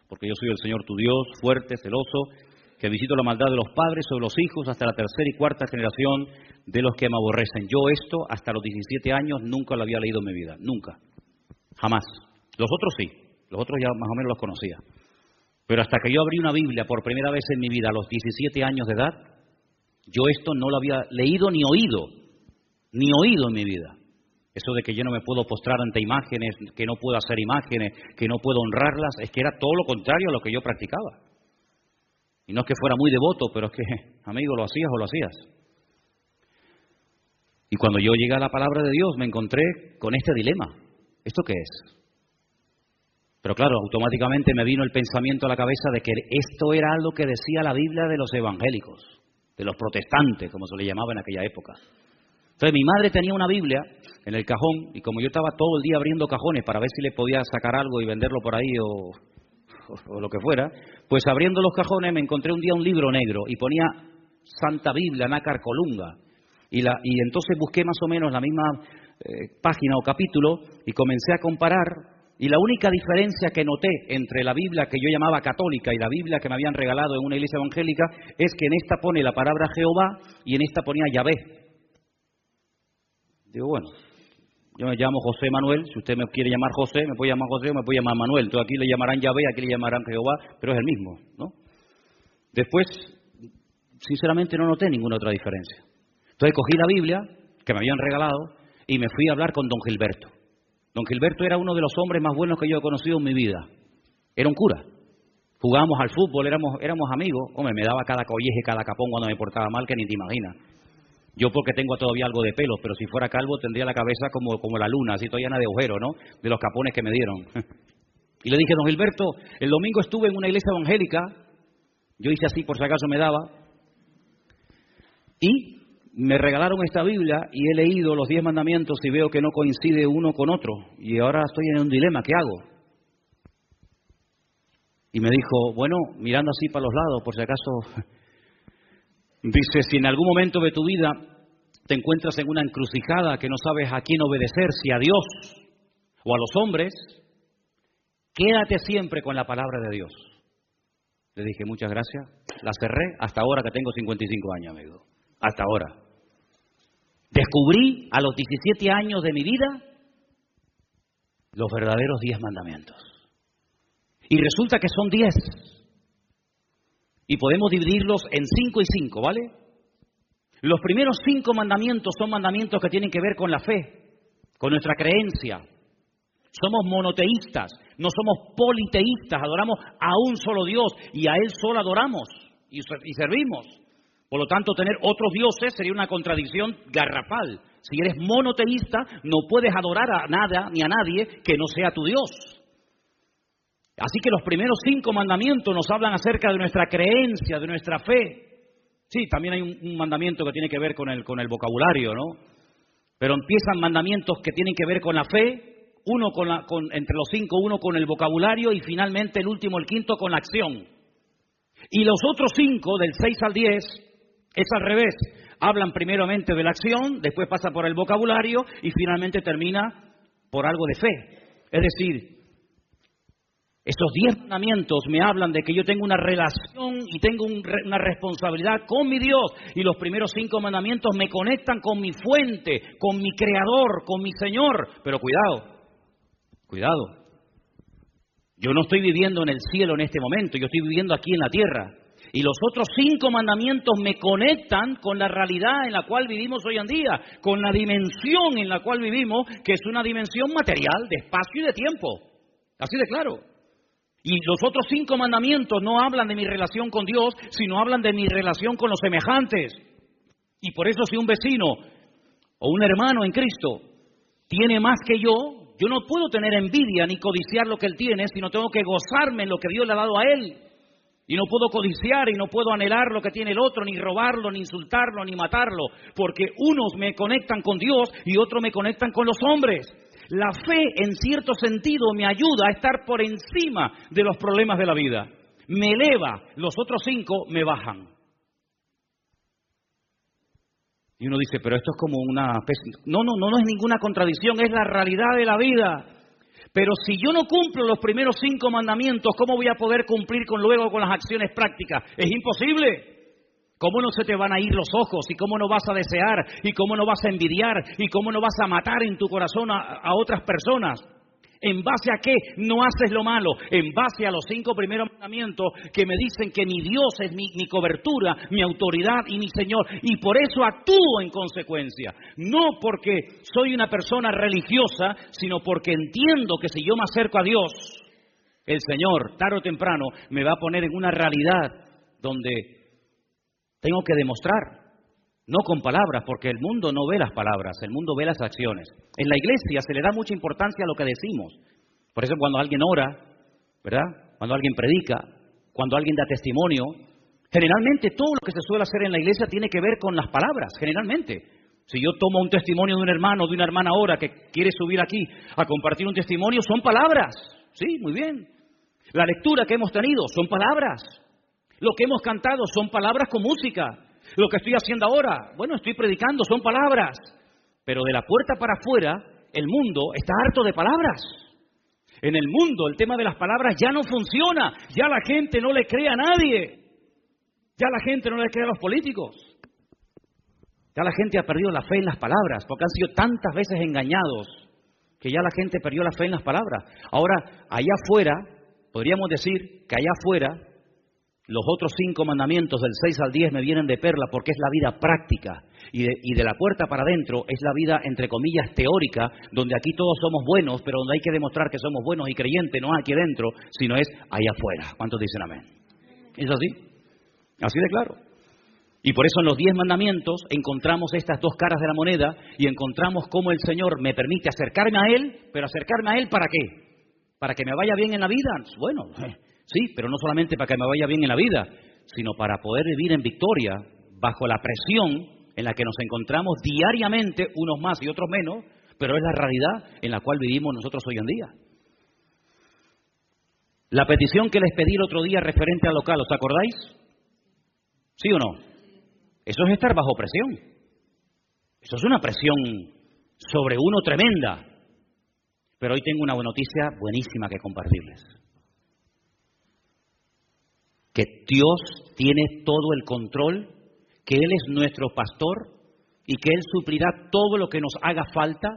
porque yo soy el Señor tu Dios, fuerte, celoso, que visito la maldad de los padres sobre los hijos hasta la tercera y cuarta generación de los que me aborrecen. Yo esto, hasta los 17 años, nunca lo había leído en mi vida, nunca, jamás. Los otros sí, los otros ya más o menos los conocía. Pero hasta que yo abrí una Biblia por primera vez en mi vida a los 17 años de edad, yo esto no lo había leído ni oído en mi vida. Eso de que yo no me puedo postrar ante imágenes, que no puedo hacer imágenes, que no puedo honrarlas, es que era todo lo contrario a lo que yo practicaba. Y no es que fuera muy devoto, pero es que, amigo, lo hacías o lo hacías. Y cuando yo llegué a la palabra de Dios me encontré con este dilema. ¿Esto qué es? Pero claro, automáticamente me vino el pensamiento a la cabeza de que esto era algo que decía la Biblia de los evangélicos, de los protestantes, como se le llamaba en aquella época. Entonces mi madre tenía una Biblia en el cajón y como yo estaba todo el día abriendo cajones para ver si le podía sacar algo y venderlo por ahí o lo que fuera, pues abriendo los cajones me encontré un día un libro negro y ponía Santa Biblia, Nácar Colunga. Y entonces busqué más o menos la misma página o capítulo y comencé a comparar. Y la única diferencia que noté entre la Biblia que yo llamaba católica y la Biblia que me habían regalado en una iglesia evangélica es que en esta pone la palabra Jehová y en esta ponía Yahvé. Digo, bueno, yo me llamo José Manuel, si usted me quiere llamar José, me puede llamar José o me puede llamar Manuel. Entonces aquí le llamarán Yahvé, aquí le llamarán Jehová, pero es el mismo, ¿no? Después, sinceramente no noté ninguna otra diferencia. Entonces cogí la Biblia que me habían regalado y me fui a hablar con don Gilberto. Don Gilberto era uno de los hombres más buenos que yo he conocido en mi vida. Era un cura. Jugábamos al fútbol, éramos amigos. Hombre, me daba cada colleje, cada capón cuando me portaba mal, que ni te imaginas. Yo porque tengo todavía algo de pelo, pero si fuera calvo tendría la cabeza como la luna, así toda llena de agujeros, ¿no? De los capones que me dieron. Y le dije, don Gilberto, el domingo estuve en una iglesia evangélica. Yo hice así por si acaso me daba. Y me regalaron esta Biblia y he leído los 10 mandamientos y veo que no coincide uno con otro. Y ahora estoy en un dilema, ¿qué hago? Y me dijo, bueno, mirando así para los lados, por si acaso, dice, si en algún momento de tu vida te encuentras en una encrucijada que no sabes a quién obedecer, si a Dios o a los hombres, quédate siempre con la palabra de Dios. Le dije, muchas gracias, la cerré hasta ahora que tengo 55 años, amigo. Hasta ahora. Descubrí a los 17 años de mi vida los verdaderos 10 mandamientos. Y resulta que son 10. Y podemos dividirlos en 5 y 5, ¿vale? Los primeros 5 mandamientos son mandamientos que tienen que ver con la fe, con nuestra creencia. Somos monoteístas, no somos politeístas, adoramos a un solo Dios y a Él solo adoramos y servimos. Por lo tanto, tener otros dioses sería una contradicción garrafal. Si eres monoteísta, no puedes adorar a nada ni a nadie que no sea tu Dios. Así que los primeros 5 mandamientos nos hablan acerca de nuestra creencia, de nuestra fe. Sí, también hay un mandamiento que tiene que ver con el vocabulario, ¿no? Pero empiezan mandamientos que tienen que ver con la fe, entre los 5, uno con el vocabulario y finalmente el último, el quinto, con la acción. Y los otros 5, del 6 al 10, es al revés. Hablan primeramente de la acción, después pasa por el vocabulario y finalmente termina por algo de fe. Es decir, estos 10 mandamientos me hablan de que yo tengo una relación y tengo una responsabilidad con mi Dios. Y los primeros 5 mandamientos me conectan con mi fuente, con mi Creador, con mi Señor. Pero cuidado. Yo no estoy viviendo en el cielo en este momento, yo estoy viviendo aquí en la tierra. Y los otros 5 mandamientos me conectan con la realidad en la cual vivimos hoy en día, con la dimensión en la cual vivimos, que es una dimensión material, de espacio y de tiempo. Así de claro. Y los otros 5 mandamientos no hablan de mi relación con Dios, sino hablan de mi relación con los semejantes. Y por eso si un vecino o un hermano en Cristo tiene más que yo no puedo tener envidia ni codiciar lo que él tiene, sino tengo que gozarme en lo que Dios le ha dado a él. Y no puedo codiciar y no puedo anhelar lo que tiene el otro, ni robarlo, ni insultarlo, ni matarlo, porque unos me conectan con Dios y otros me conectan con los hombres. La fe, en cierto sentido, me ayuda a estar por encima de los problemas de la vida. Me eleva, los otros 5 me bajan. Y uno dice, pero esto es como una... No es ninguna contradicción, es la realidad de la vida. Pero si yo no cumplo los primeros 5 mandamientos, ¿cómo voy a poder cumplir luego con las acciones prácticas? Es imposible. ¿Cómo no se te van a ir los ojos? ¿Y cómo no vas a desear? ¿Y cómo no vas a envidiar? ¿Y cómo no vas a matar en tu corazón a otras personas? ¿En base a qué no haces lo malo? En base a los 5 primeros mandamientos que me dicen que mi Dios es mi cobertura, mi autoridad y mi Señor. Y por eso actúo en consecuencia. No porque soy una persona religiosa, sino porque entiendo que si yo me acerco a Dios, el Señor, tarde o temprano, me va a poner en una realidad donde tengo que demostrar No con palabras, porque el mundo no ve las palabras, el mundo ve las acciones. En la iglesia se le da mucha importancia a lo que decimos. Por eso cuando alguien ora, ¿verdad? Cuando alguien predica, cuando alguien da testimonio, generalmente todo lo que se suele hacer en la iglesia tiene que ver con las palabras, generalmente. Si yo tomo un testimonio de un hermano o de una hermana ahora que quiere subir aquí a compartir un testimonio, son palabras. Sí, muy bien. La lectura que hemos tenido son palabras. Lo que hemos cantado son palabras con música. Lo que estoy haciendo ahora, bueno, estoy predicando, son palabras. Pero de la puerta para afuera, el mundo está harto de palabras. En el mundo el tema de las palabras ya no funciona. Ya la gente no le cree a nadie. Ya la gente no le cree a los políticos. Ya la gente ha perdido la fe en las palabras, porque han sido tantas veces engañados que ya la gente perdió la fe en las palabras. Ahora, allá afuera, podríamos decir que allá afuera, los otros 5 mandamientos del 6 al 10 me vienen de perla porque es la vida práctica. Y de la puerta para adentro es la vida, entre comillas, teórica, donde aquí todos somos buenos, pero donde hay que demostrar que somos buenos y creyentes, no aquí adentro, sino es allá afuera. ¿Cuántos dicen amén? ¿Es así? Así de claro. Y por eso en los 10 mandamientos encontramos estas dos caras de la moneda y encontramos cómo el Señor me permite acercarme a Él, pero acercarme a Él ¿para qué? ¿Para que me vaya bien en la vida? Bueno, sí, pero no solamente para que me vaya bien en la vida, sino para poder vivir en victoria bajo la presión en la que nos encontramos diariamente, unos más y otros menos, pero es la realidad en la cual vivimos nosotros hoy en día. La petición que les pedí el otro día referente al local, ¿os acordáis? ¿Sí o no? Eso es estar bajo presión. Eso es una presión sobre uno tremenda. Pero hoy tengo una noticia buenísima que compartirles. Que Dios tiene todo el control, que Él es nuestro pastor y que Él suplirá todo lo que nos haga falta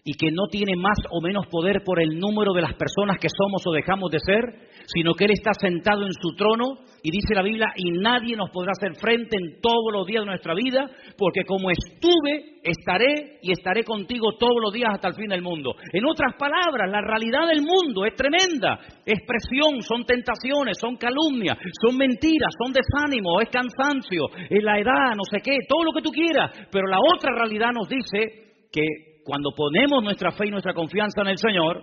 y que no tiene más o menos poder por el número de las personas que somos o dejamos de ser, sino que Él está sentado en su trono y dice la Biblia, y nadie nos podrá hacer frente en todos los días de nuestra vida, porque como estuve, estaré y estaré contigo todos los días hasta el fin del mundo. En otras palabras, la realidad del mundo es tremenda, es presión, son tentaciones, son calumnias, son mentiras, son desánimo, es cansancio, es la edad, no sé qué, todo lo que tú quieras, pero la otra realidad nos dice que cuando ponemos nuestra fe y nuestra confianza en el Señor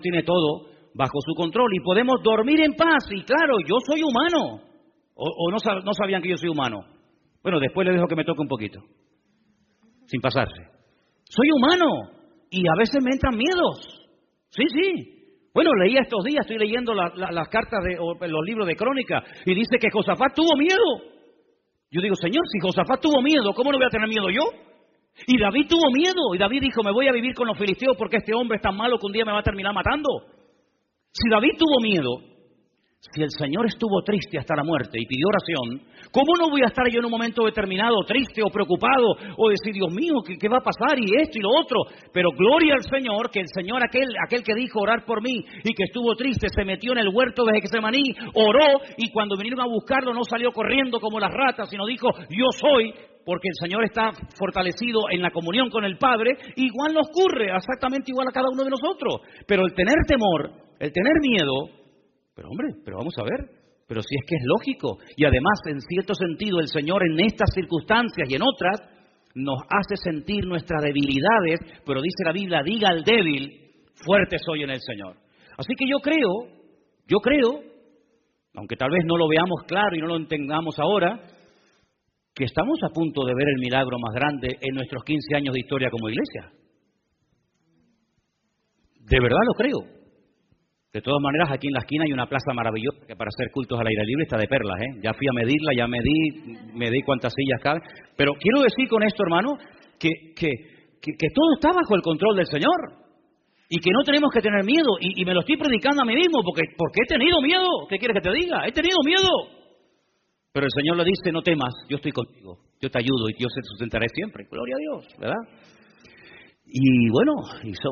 tiene todo bajo su control y podemos dormir en paz. Y claro, yo soy humano. ¿O no sabían que yo soy humano? Bueno, después les dejo que me toque un poquito, sin pasarse. Soy humano y a veces me entran miedos. Sí. Bueno, leía estos días, estoy leyendo las cartas o los libros de crónica y dice que Josafat tuvo miedo. Yo digo, Señor, si Josafat tuvo miedo, ¿cómo no voy a tener miedo yo? Y David tuvo miedo, y David dijo, me voy a vivir con los filisteos porque este hombre es tan malo que un día me va a terminar matando. Si David tuvo miedo, si el Señor estuvo triste hasta la muerte y pidió oración, ¿cómo no voy a estar yo en un momento determinado triste o preocupado o decir, Dios mío, ¿qué va a pasar? Y esto y lo otro. Pero gloria al Señor, que el Señor, aquel que dijo orar por mí y que estuvo triste, se metió en el huerto de Getsemaní, oró y cuando vinieron a buscarlo no salió corriendo como las ratas, sino dijo, yo soy, porque el Señor está fortalecido en la comunión con el Padre. Igual nos ocurre, exactamente igual a cada uno de nosotros. Pero el tener temor, el tener miedo, pero vamos a ver, pero si es que es lógico. Y además, en cierto sentido, el Señor en estas circunstancias y en otras, nos hace sentir nuestras debilidades, pero dice la Biblia, diga al débil, fuerte soy en el Señor. Así que yo creo, aunque tal vez no lo veamos claro y no lo entendamos ahora, que estamos a punto de ver el milagro más grande en nuestros 15 años de historia como iglesia. De verdad lo creo. De todas maneras, aquí en la esquina hay una plaza maravillosa que para hacer cultos al aire libre está de perlas, ¿eh? Ya fui a medirla, ya medí cuántas sillas caben. Pero quiero decir con esto, hermano, que todo está bajo el control del Señor. Y que no tenemos que tener miedo. Y me lo estoy predicando a mí mismo, porque he tenido miedo. ¿Qué quieres que te diga? He tenido miedo. Pero el Señor le dice, no temas, yo estoy contigo, yo te ayudo y yo te sustentaré siempre. Gloria a Dios, ¿verdad? Y bueno,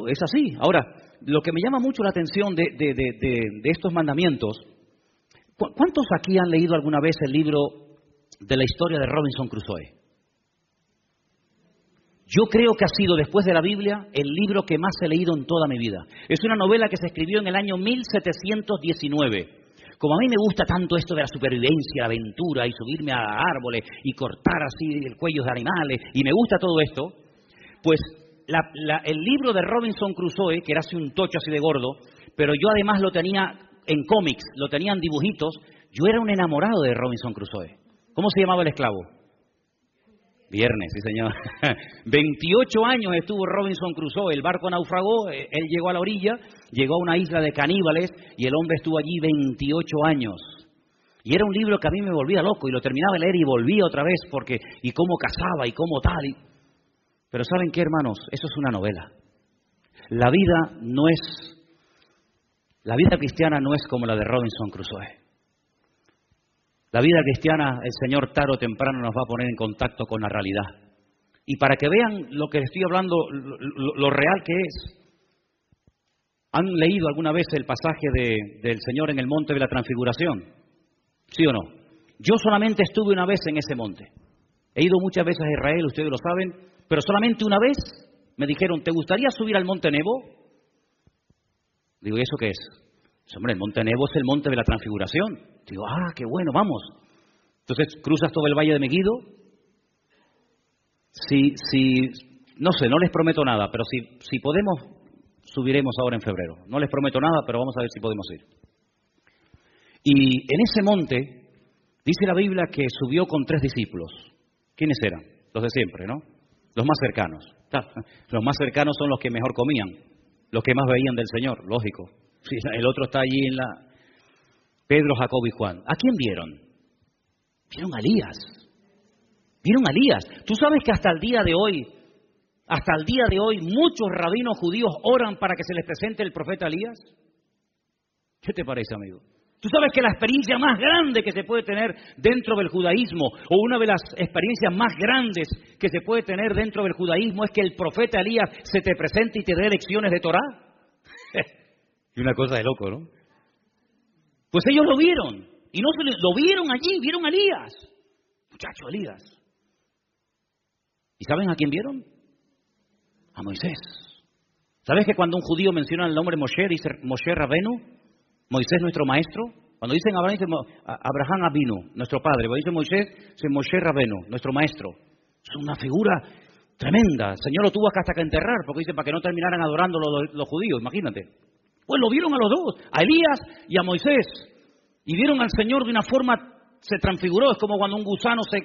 es así. Ahora, lo que me llama mucho la atención de estos mandamientos, ¿cuántos aquí han leído alguna vez el libro de la historia de Robinson Crusoe? Yo creo que ha sido, después de la Biblia, el libro que más he leído en toda mi vida. Es una novela que se escribió en el año 1719. como a mí me gusta tanto esto de la supervivencia, la aventura y subirme a árboles y cortar así el cuello de animales, y me gusta todo esto, pues el libro de Robinson Crusoe, que era así un tocho así de gordo, pero yo además lo tenía en cómics, lo tenía en dibujitos, yo era un enamorado de Robinson Crusoe. ¿Cómo se llamaba el esclavo? Viernes, sí señor. 28 años estuvo Robinson Crusoe, el barco naufragó, él llegó a la orilla, llegó a una isla de caníbales y el hombre estuvo allí 28 años. Y era un libro que a mí me volvía loco y lo terminaba de leer y volvía otra vez porque y cómo cazaba y cómo tal. Pero ¿saben qué, hermanos? Eso es una novela. La vida cristiana no es como la de Robinson Crusoe. La vida cristiana, el Señor tarde o temprano nos va a poner en contacto con la realidad. Y para que vean lo que estoy hablando, lo real que es, ¿han leído alguna vez el pasaje del Señor en el monte de la transfiguración? ¿Sí o no? Yo solamente estuve una vez en ese monte. He ido muchas veces a Israel, ustedes lo saben, pero solamente una vez me dijeron, ¿te gustaría subir al monte Nebo? Digo, ¿y eso qué es? Hombre, el monte Nebo es el monte de la transfiguración. Digo, qué bueno, vamos. Entonces cruzas todo el valle de Megiddo. No sé, no les prometo nada, pero si podemos, subiremos ahora en febrero. No les prometo nada, pero vamos a ver si podemos ir. Y en ese monte, dice la Biblia que subió con 3 discípulos. ¿Quiénes eran? Los de siempre, ¿no? Los más cercanos. Los más cercanos son los que mejor comían, los que más veían del Señor, lógico. El otro está allí en Pedro, Jacobo y Juan. ¿A quién vieron? Vieron a Elías. Vieron a Elías. Tú sabes que hasta el día de hoy, muchos rabinos judíos oran para que se les presente el profeta Elías. ¿Qué te parece, amigo? Tú sabes que la experiencia más grande que se puede tener dentro del judaísmo, o una de las experiencias más grandes que se puede tener dentro del judaísmo, es que el profeta Elías se te presente y te dé lecciones de Torá. Y una cosa de loco, ¿no? Pues ellos lo vieron. Y lo vieron allí, vieron a Elías. Muchacho, Elías. ¿Y saben a quién vieron? A Moisés. ¿Sabes que cuando un judío menciona el nombre Moshe, dice Moshe Rabenu? Moisés nuestro maestro. Cuando dicen Abraham, dice Abraham Avinu, nuestro padre. Cuando dice Moisés, dice Moshe Rabenu, nuestro maestro. Es una figura tremenda. El Señor lo tuvo hasta que enterrar, porque dice para que no terminaran adorando los judíos, imagínate. Pues lo vieron a los dos, a Elías y a Moisés. Y vieron al Señor de una forma, se transfiguró. Es como cuando un gusano se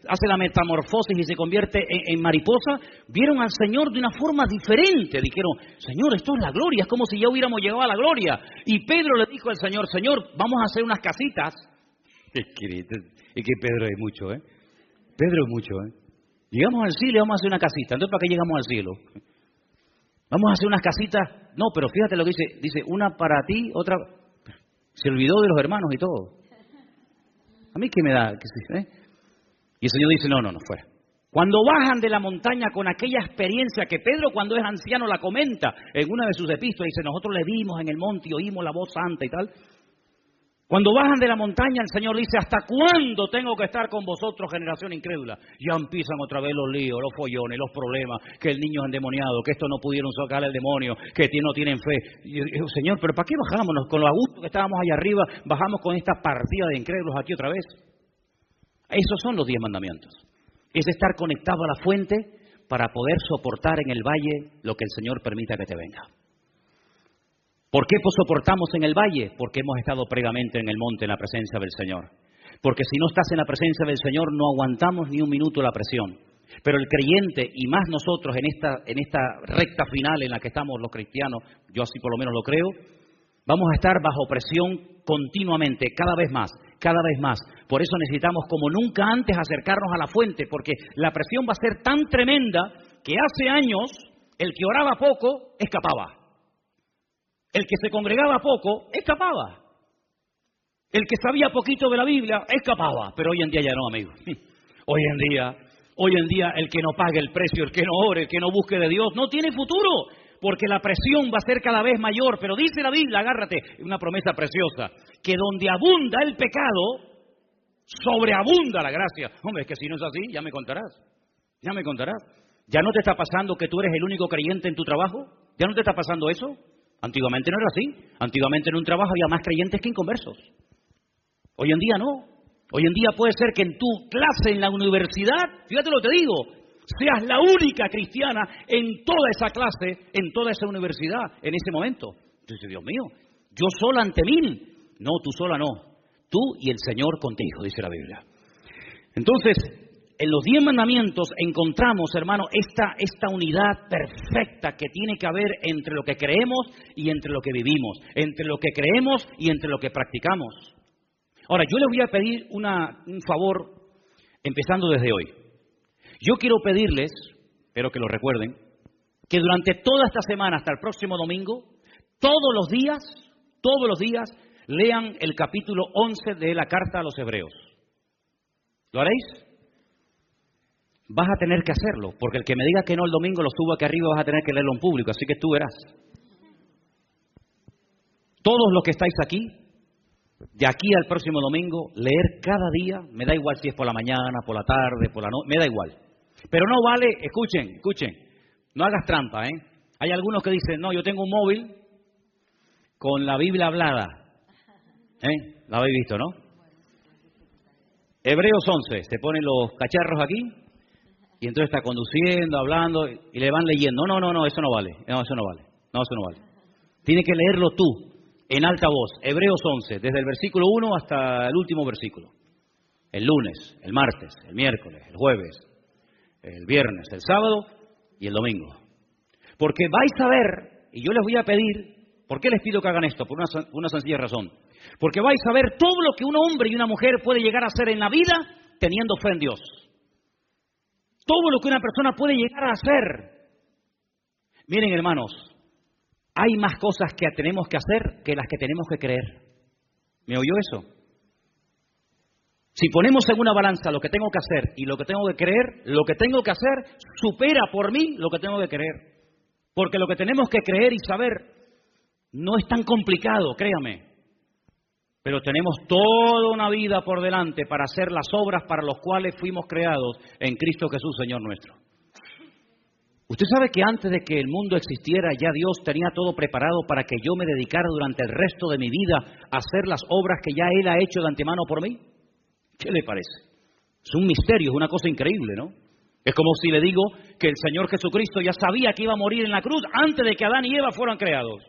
hace la metamorfosis y se convierte en mariposa. Vieron al Señor de una forma diferente. Dijeron, Señor, esto es la gloria. Es como si ya hubiéramos llegado a la gloria. Y Pedro le dijo al Señor, Señor, vamos a hacer unas casitas. Es que Pedro es mucho, ¿eh? Pedro es mucho, ¿eh? Llegamos al cielo y vamos a hacer una casita. Entonces, ¿para qué llegamos al cielo? Vamos a hacer unas casitas. No, pero fíjate lo que dice. Dice, una para ti, otra. Se olvidó de los hermanos y todo. ¿A mí qué me da? Y el Señor dice, no, fuera. Cuando bajan de la montaña con aquella experiencia que Pedro, cuando es anciano, la comenta en una de sus epístolas, dice, nosotros le vimos en el monte y oímos la voz santa y tal. Cuando bajan de la montaña, el Señor dice, ¿hasta cuándo tengo que estar con vosotros, generación incrédula? Ya empiezan otra vez los líos, los follones, los problemas, que el niño es endemoniado, que esto no pudieron sacar al demonio, que no tienen fe. Y yo digo, Señor, ¿pero para qué bajámonos? Con lo a gusto que estábamos allá arriba, bajamos con esta partida de incrédulos aquí otra vez. Esos son los 10 mandamientos. Es estar conectado a la fuente para poder soportar en el valle lo que el Señor permita que te venga. ¿Por qué soportamos en el valle? Porque hemos estado previamente en el monte en la presencia del Señor. Porque si no estás en la presencia del Señor no aguantamos ni un minuto la presión. Pero el creyente, y más nosotros en esta recta final en la que estamos los cristianos, yo así por lo menos lo creo, vamos a estar bajo presión continuamente, cada vez más, cada vez más. Por eso necesitamos como nunca antes acercarnos a la fuente, porque la presión va a ser tan tremenda que hace años el que oraba poco escapaba. El que se congregaba poco, escapaba. El que sabía poquito de la Biblia, escapaba. Pero hoy en día ya no, amigo. Hoy en día, el que no pague el precio, el que no ore, el que no busque de Dios, no tiene futuro. Porque la presión va a ser cada vez mayor. Pero dice la Biblia, agárrate, una promesa preciosa, que donde abunda el pecado, sobreabunda la gracia. Hombre, es que si no es así, ya me contarás. Ya me contarás. ¿Ya no te está pasando que tú eres el único creyente en tu trabajo? ¿Ya no te está pasando eso? Antiguamente no era así. Antiguamente en un trabajo había más creyentes que inconversos. Hoy en día no. Hoy en día puede ser que en tu clase en la universidad, fíjate lo que te digo, seas la única cristiana en toda esa clase, en toda esa universidad, en ese momento. Entonces, Dios mío, yo sola ante 1000. No, tú sola no. Tú y el Señor contigo, dice la Biblia. Entonces, en los 10 mandamientos encontramos, hermano, esta unidad perfecta que tiene que haber entre lo que creemos y entre lo que vivimos, entre lo que creemos y entre lo que practicamos. Ahora, yo les voy a pedir un favor, empezando desde hoy. Yo quiero pedirles, espero que lo recuerden, que durante toda esta semana, hasta el próximo domingo, todos los días, lean el capítulo 11 de la Carta a los Hebreos. ¿Lo haréis? Vas a tener que hacerlo, porque el que me diga que no el domingo lo subo aquí arriba, vas a tener que leerlo en público, así que tú verás. Todos los que estáis aquí, de aquí al próximo domingo, leer cada día, me da igual si es por la mañana, por la tarde, por la noche, me da igual. Pero no vale, escuchen, no hagas trampa, ¿eh? Hay algunos que dicen, no, yo tengo un móvil con la Biblia hablada. La habéis visto, ¿no? Hebreos 11, se ponen los cacharros aquí y entonces está conduciendo, hablando y le van leyendo. No, eso no vale. No, eso no vale. Tienes que leerlo tú, en alta voz. Hebreos 11, desde el versículo 1 hasta el último versículo. El lunes, el martes, el miércoles, el jueves, el viernes, el sábado y el domingo. Porque vais a ver, y yo les voy a pedir, ¿por qué les pido que hagan esto? Por una sencilla razón. Porque vais a ver todo lo que un hombre y una mujer puede llegar a hacer en la vida teniendo fe en Dios. Todo lo que una persona puede llegar a hacer. Miren, hermanos, hay más cosas que tenemos que hacer que las que tenemos que creer. ¿Me oyó eso? Si ponemos en una balanza lo que tengo que hacer y lo que tengo que creer, lo que tengo que hacer supera por mí lo que tengo que creer. Porque lo que tenemos que creer y saber no es tan complicado, créame. Pero tenemos toda una vida por delante para hacer las obras para las cuales fuimos creados en Cristo Jesús, Señor nuestro. Usted sabe que antes de que el mundo existiera, ya Dios tenía todo preparado para que yo me dedicara durante el resto de mi vida a hacer las obras que ya Él ha hecho de antemano por mí. ¿Qué le parece? Es un misterio, es una cosa increíble, ¿no? Es como si le digo que el Señor Jesucristo ya sabía que iba a morir en la cruz antes de que Adán y Eva fueran creados.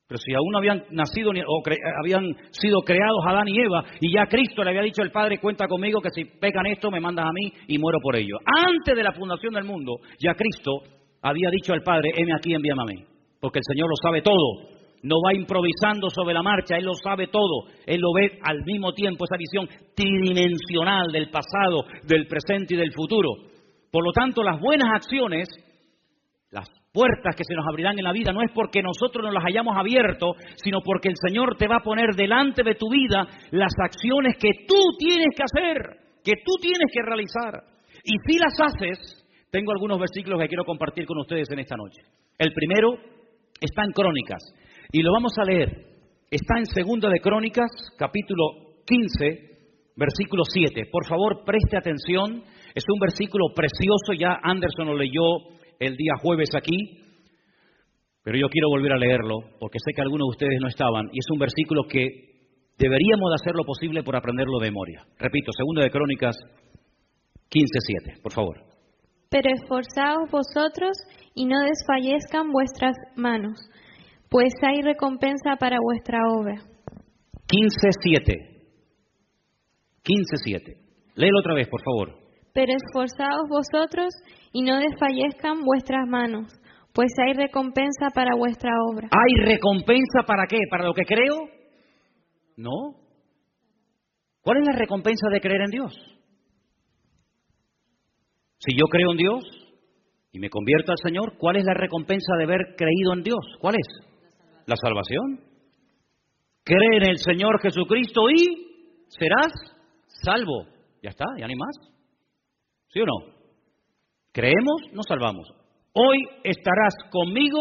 Pero si aún no habían nacido habían sido creados Adán y Eva, y ya Cristo le había dicho al Padre, cuenta conmigo que si pecan esto me mandas a mí y muero por ello. Antes de la fundación del mundo, ya Cristo había dicho al Padre, heme aquí, envíame a mí. Porque el Señor lo sabe todo. No va improvisando sobre la marcha, Él lo sabe todo. Él lo ve al mismo tiempo, esa visión tridimensional del pasado, del presente y del futuro. Por lo tanto, las buenas acciones, las puertas que se nos abrirán en la vida, no es porque nosotros nos las hayamos abierto, sino porque el Señor te va a poner delante de tu vida las acciones que tú tienes que hacer, que tú tienes que realizar. Y si las haces, tengo algunos versículos que quiero compartir con ustedes en esta noche. El primero está en Crónicas, y lo vamos a leer. Está en Segunda de Crónicas, capítulo 15, versículo 7. Por favor, preste atención. Es un versículo precioso, ya Anderson lo leyó el día jueves aquí, pero yo quiero volver a leerlo porque sé que algunos de ustedes no estaban, y es un versículo que deberíamos de hacer lo posible por aprenderlo de memoria. Repito, Segunda de Crónicas 15:7, por favor. Pero esforzaos vosotros y no desfallezcan vuestras manos, pues hay recompensa para vuestra obra. 15:7. Léelo otra vez, por favor. Pero esforzaos vosotros y no desfallezcan vuestras manos, pues hay recompensa para vuestra obra. ¿Hay recompensa para qué? ¿Para lo que creo? No. ¿Cuál es la recompensa de creer en Dios? Si yo creo en Dios y me convierto al Señor, ¿cuál es la recompensa de haber creído en Dios? ¿Cuál es? La salvación. Cree en el Señor Jesucristo y serás salvo. Ya está, ya ni más. ¿Sí o no? Creemos, nos salvamos. Hoy estarás conmigo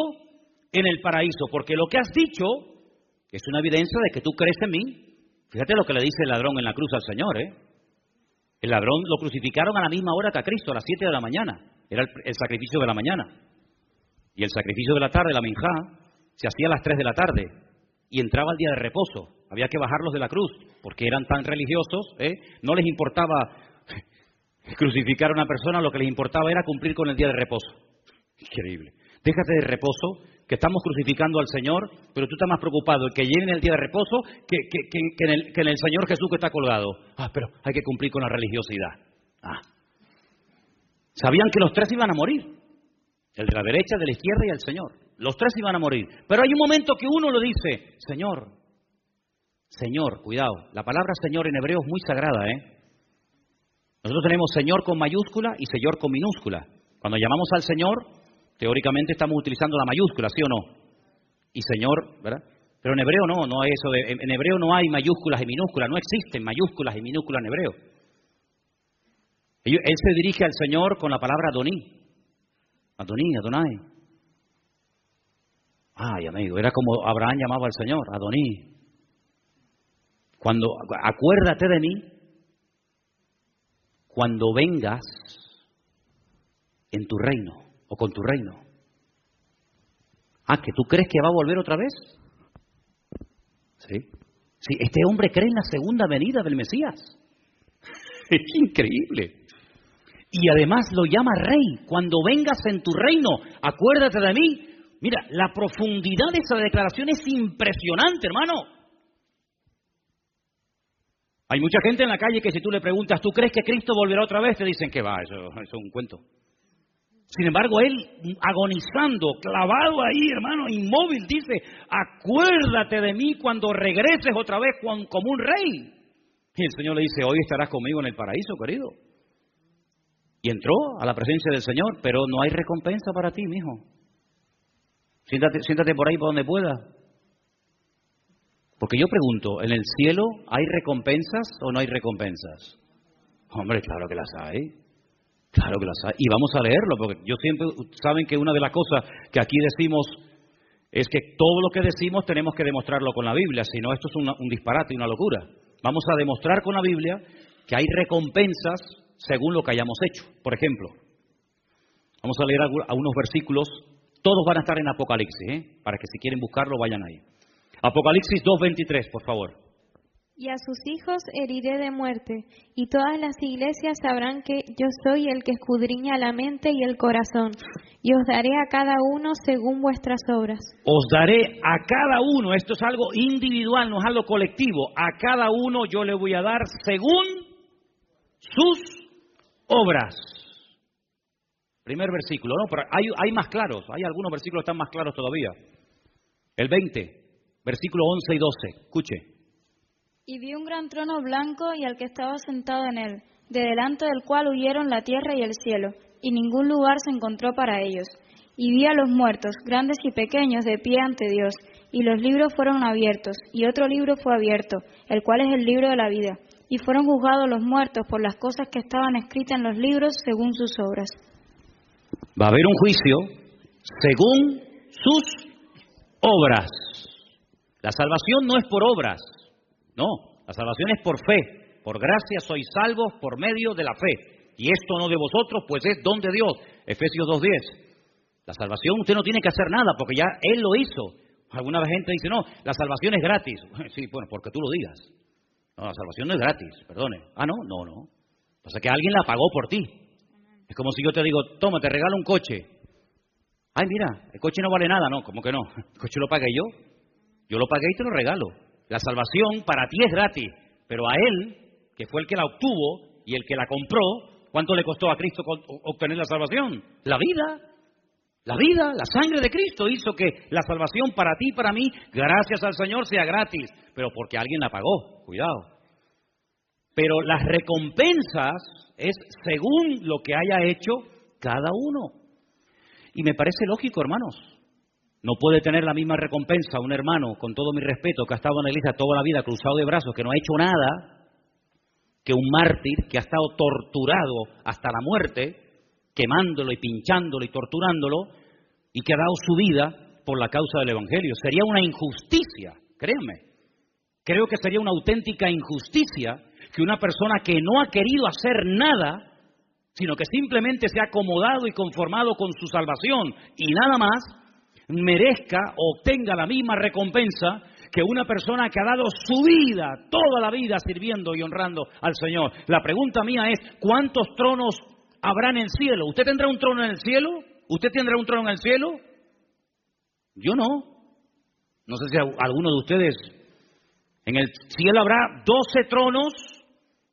en el paraíso, porque lo que has dicho es una evidencia de que tú crees en mí. Fíjate lo que le dice el ladrón en la cruz al Señor, ¿eh? El ladrón lo crucificaron a la misma hora que a Cristo, a las 7 de la mañana. Era el sacrificio de la mañana. Y el sacrificio de la tarde, la minjá, se hacía a las 3 de la tarde. y entraba el día de reposo. Había que bajarlos de la cruz, porque eran tan religiosos, no les importaba crucificar a una persona, lo que les importaba era cumplir con el día de reposo. Increíble. Déjate de reposo, que estamos crucificando al Señor, pero tú estás más preocupado en que lleguen el día de reposo que en el Señor Jesús que está colgado. Pero hay que cumplir con la religiosidad. Sabían que los tres iban a morir. El de la derecha, de la izquierda y el Señor. Los tres iban a morir. Pero hay un momento que uno lo dice, Señor, cuidado. La palabra Señor en hebreo es muy sagrada, Nosotros tenemos Señor con mayúscula y Señor con minúscula. Cuando llamamos al Señor, teóricamente estamos utilizando la mayúscula, ¿sí o no? Y Señor, ¿verdad? Pero en hebreo no hay eso. En hebreo no hay mayúsculas y minúsculas. No existen mayúsculas y minúsculas en hebreo. Él se dirige al Señor con la palabra Adoní. Adonai. Ay, amigo, era como Abraham llamaba al Señor, Adoní. Acuérdate de mí cuando vengas en tu reino o con tu reino. ¿Que tú crees que va a volver otra vez? Sí, este hombre cree en la segunda venida del Mesías. Es increíble. Y además lo llama rey. Cuando vengas en tu reino, acuérdate de mí. Mira, la profundidad de esa declaración es impresionante, hermano. Hay mucha gente en la calle que si tú le preguntas, ¿tú crees que Cristo volverá otra vez? Te dicen que va, eso es un cuento. Sin embargo, él agonizando, clavado ahí, hermano, inmóvil, dice, acuérdate de mí cuando regreses otra vez como un rey. Y el Señor le dice, hoy estarás conmigo en el paraíso, querido. Y entró a la presencia del Señor, pero no hay recompensa para ti, mijo. Siéntate por ahí por donde pueda. Porque yo pregunto, ¿en el cielo hay recompensas o no hay recompensas? Hombre, claro que las hay. Claro que las hay. Y vamos a leerlo, porque yo siempre, saben que una de las cosas que aquí decimos es que todo lo que decimos tenemos que demostrarlo con la Biblia, si no esto es un disparate y una locura. Vamos a demostrar con la Biblia que hay recompensas según lo que hayamos hecho. Por ejemplo, vamos a leer algunos versículos, todos van a estar en Apocalipsis, para que si quieren buscarlo vayan ahí. Apocalipsis 2:23, por favor. Y a sus hijos heriré de muerte, y todas las iglesias sabrán que yo soy el que escudriña la mente y el corazón, y os daré a cada uno según vuestras obras. Os daré a cada uno, esto es algo individual, no es algo colectivo, a cada uno yo le voy a dar según sus obras. Primer versículo, ¿no? Pero hay más claros, hay algunos versículos que están más claros todavía. El 20, versículo 11 y 12, escuche. Y vi un gran trono blanco y al que estaba sentado en él, de delante del cual huyeron la tierra y el cielo, y ningún lugar se encontró para ellos. Y vi a los muertos, grandes y pequeños, de pie ante Dios, y los libros fueron abiertos, y otro libro fue abierto, el cual es el libro de la vida. Y fueron juzgados los muertos por las cosas que estaban escritas en los libros según sus obras. Va a haber un juicio según sus obras. La salvación no es por obras, no, la salvación es por fe. Por gracia sois salvos por medio de la fe. Y esto no de vosotros, pues es don de Dios. Efesios 2:10. La salvación usted no tiene que hacer nada, porque ya Él lo hizo. Alguna gente dice, no, la salvación es gratis. Sí, bueno, porque tú lo digas. No, la salvación no es gratis, perdone. No. Pasa que alguien la pagó por ti. Es como si yo te digo, toma, te regalo un coche. Ay, mira, el coche no vale nada. No, ¿cómo que no? El coche lo pagué yo. Yo lo pagué y te lo regalo. La salvación para ti es gratis, pero a Él, que fue el que la obtuvo y el que la compró, ¿cuánto le costó a Cristo obtener la salvación? La vida, la sangre de Cristo hizo que la salvación para ti y para mí, gracias al Señor, sea gratis, pero porque alguien la pagó, cuidado. Pero las recompensas es según lo que haya hecho cada uno. Y me parece lógico, hermanos. No puede tener la misma recompensa un hermano, con todo mi respeto, que ha estado en la iglesia toda la vida cruzado de brazos, que no ha hecho nada, que un mártir que ha estado torturado hasta la muerte, quemándolo y pinchándolo y torturándolo, y que ha dado su vida por la causa del Evangelio. Sería una injusticia, créanme. Creo que sería una auténtica injusticia que una persona que no ha querido hacer nada, sino que simplemente se ha acomodado y conformado con su salvación y nada más, merezca o obtenga la misma recompensa que una persona que ha dado su vida, toda la vida sirviendo y honrando al Señor. La pregunta mía es, ¿cuántos tronos habrá en el cielo? ¿Usted tendrá un trono en el cielo? ¿Usted tendrá un trono en el cielo? Yo no. No sé si alguno de ustedes. En el cielo habrá 12 tronos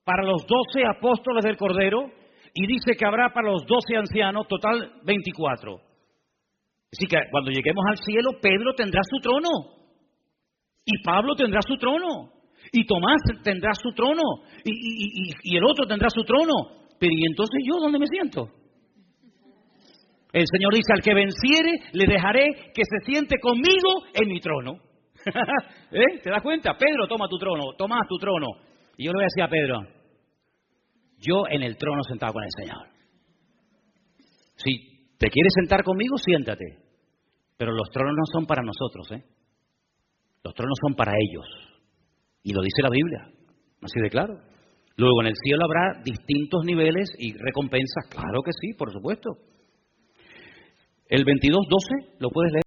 para los 12 apóstoles del Cordero y dice que habrá para los 12 ancianos, total 24. Así que cuando lleguemos al cielo, Pedro tendrá su trono y Pablo tendrá su trono y Tomás tendrá su trono y el otro tendrá su trono. Pero ¿y entonces yo dónde me siento? El Señor dice, al que venciere, le dejaré que se siente conmigo en mi trono. ¿Te das cuenta? Pedro, toma tu trono, Tomás, tu trono. Y yo le voy a decir a Pedro, yo en el trono sentado con el Señor. Si te quieres sentar conmigo, siéntate. Pero los tronos no son para nosotros, ¿eh? Los tronos son para ellos. Y lo dice la Biblia, así de claro. Luego en el cielo habrá distintos niveles y recompensas, claro que sí, por supuesto. El 22:12, ¿lo puedes leer?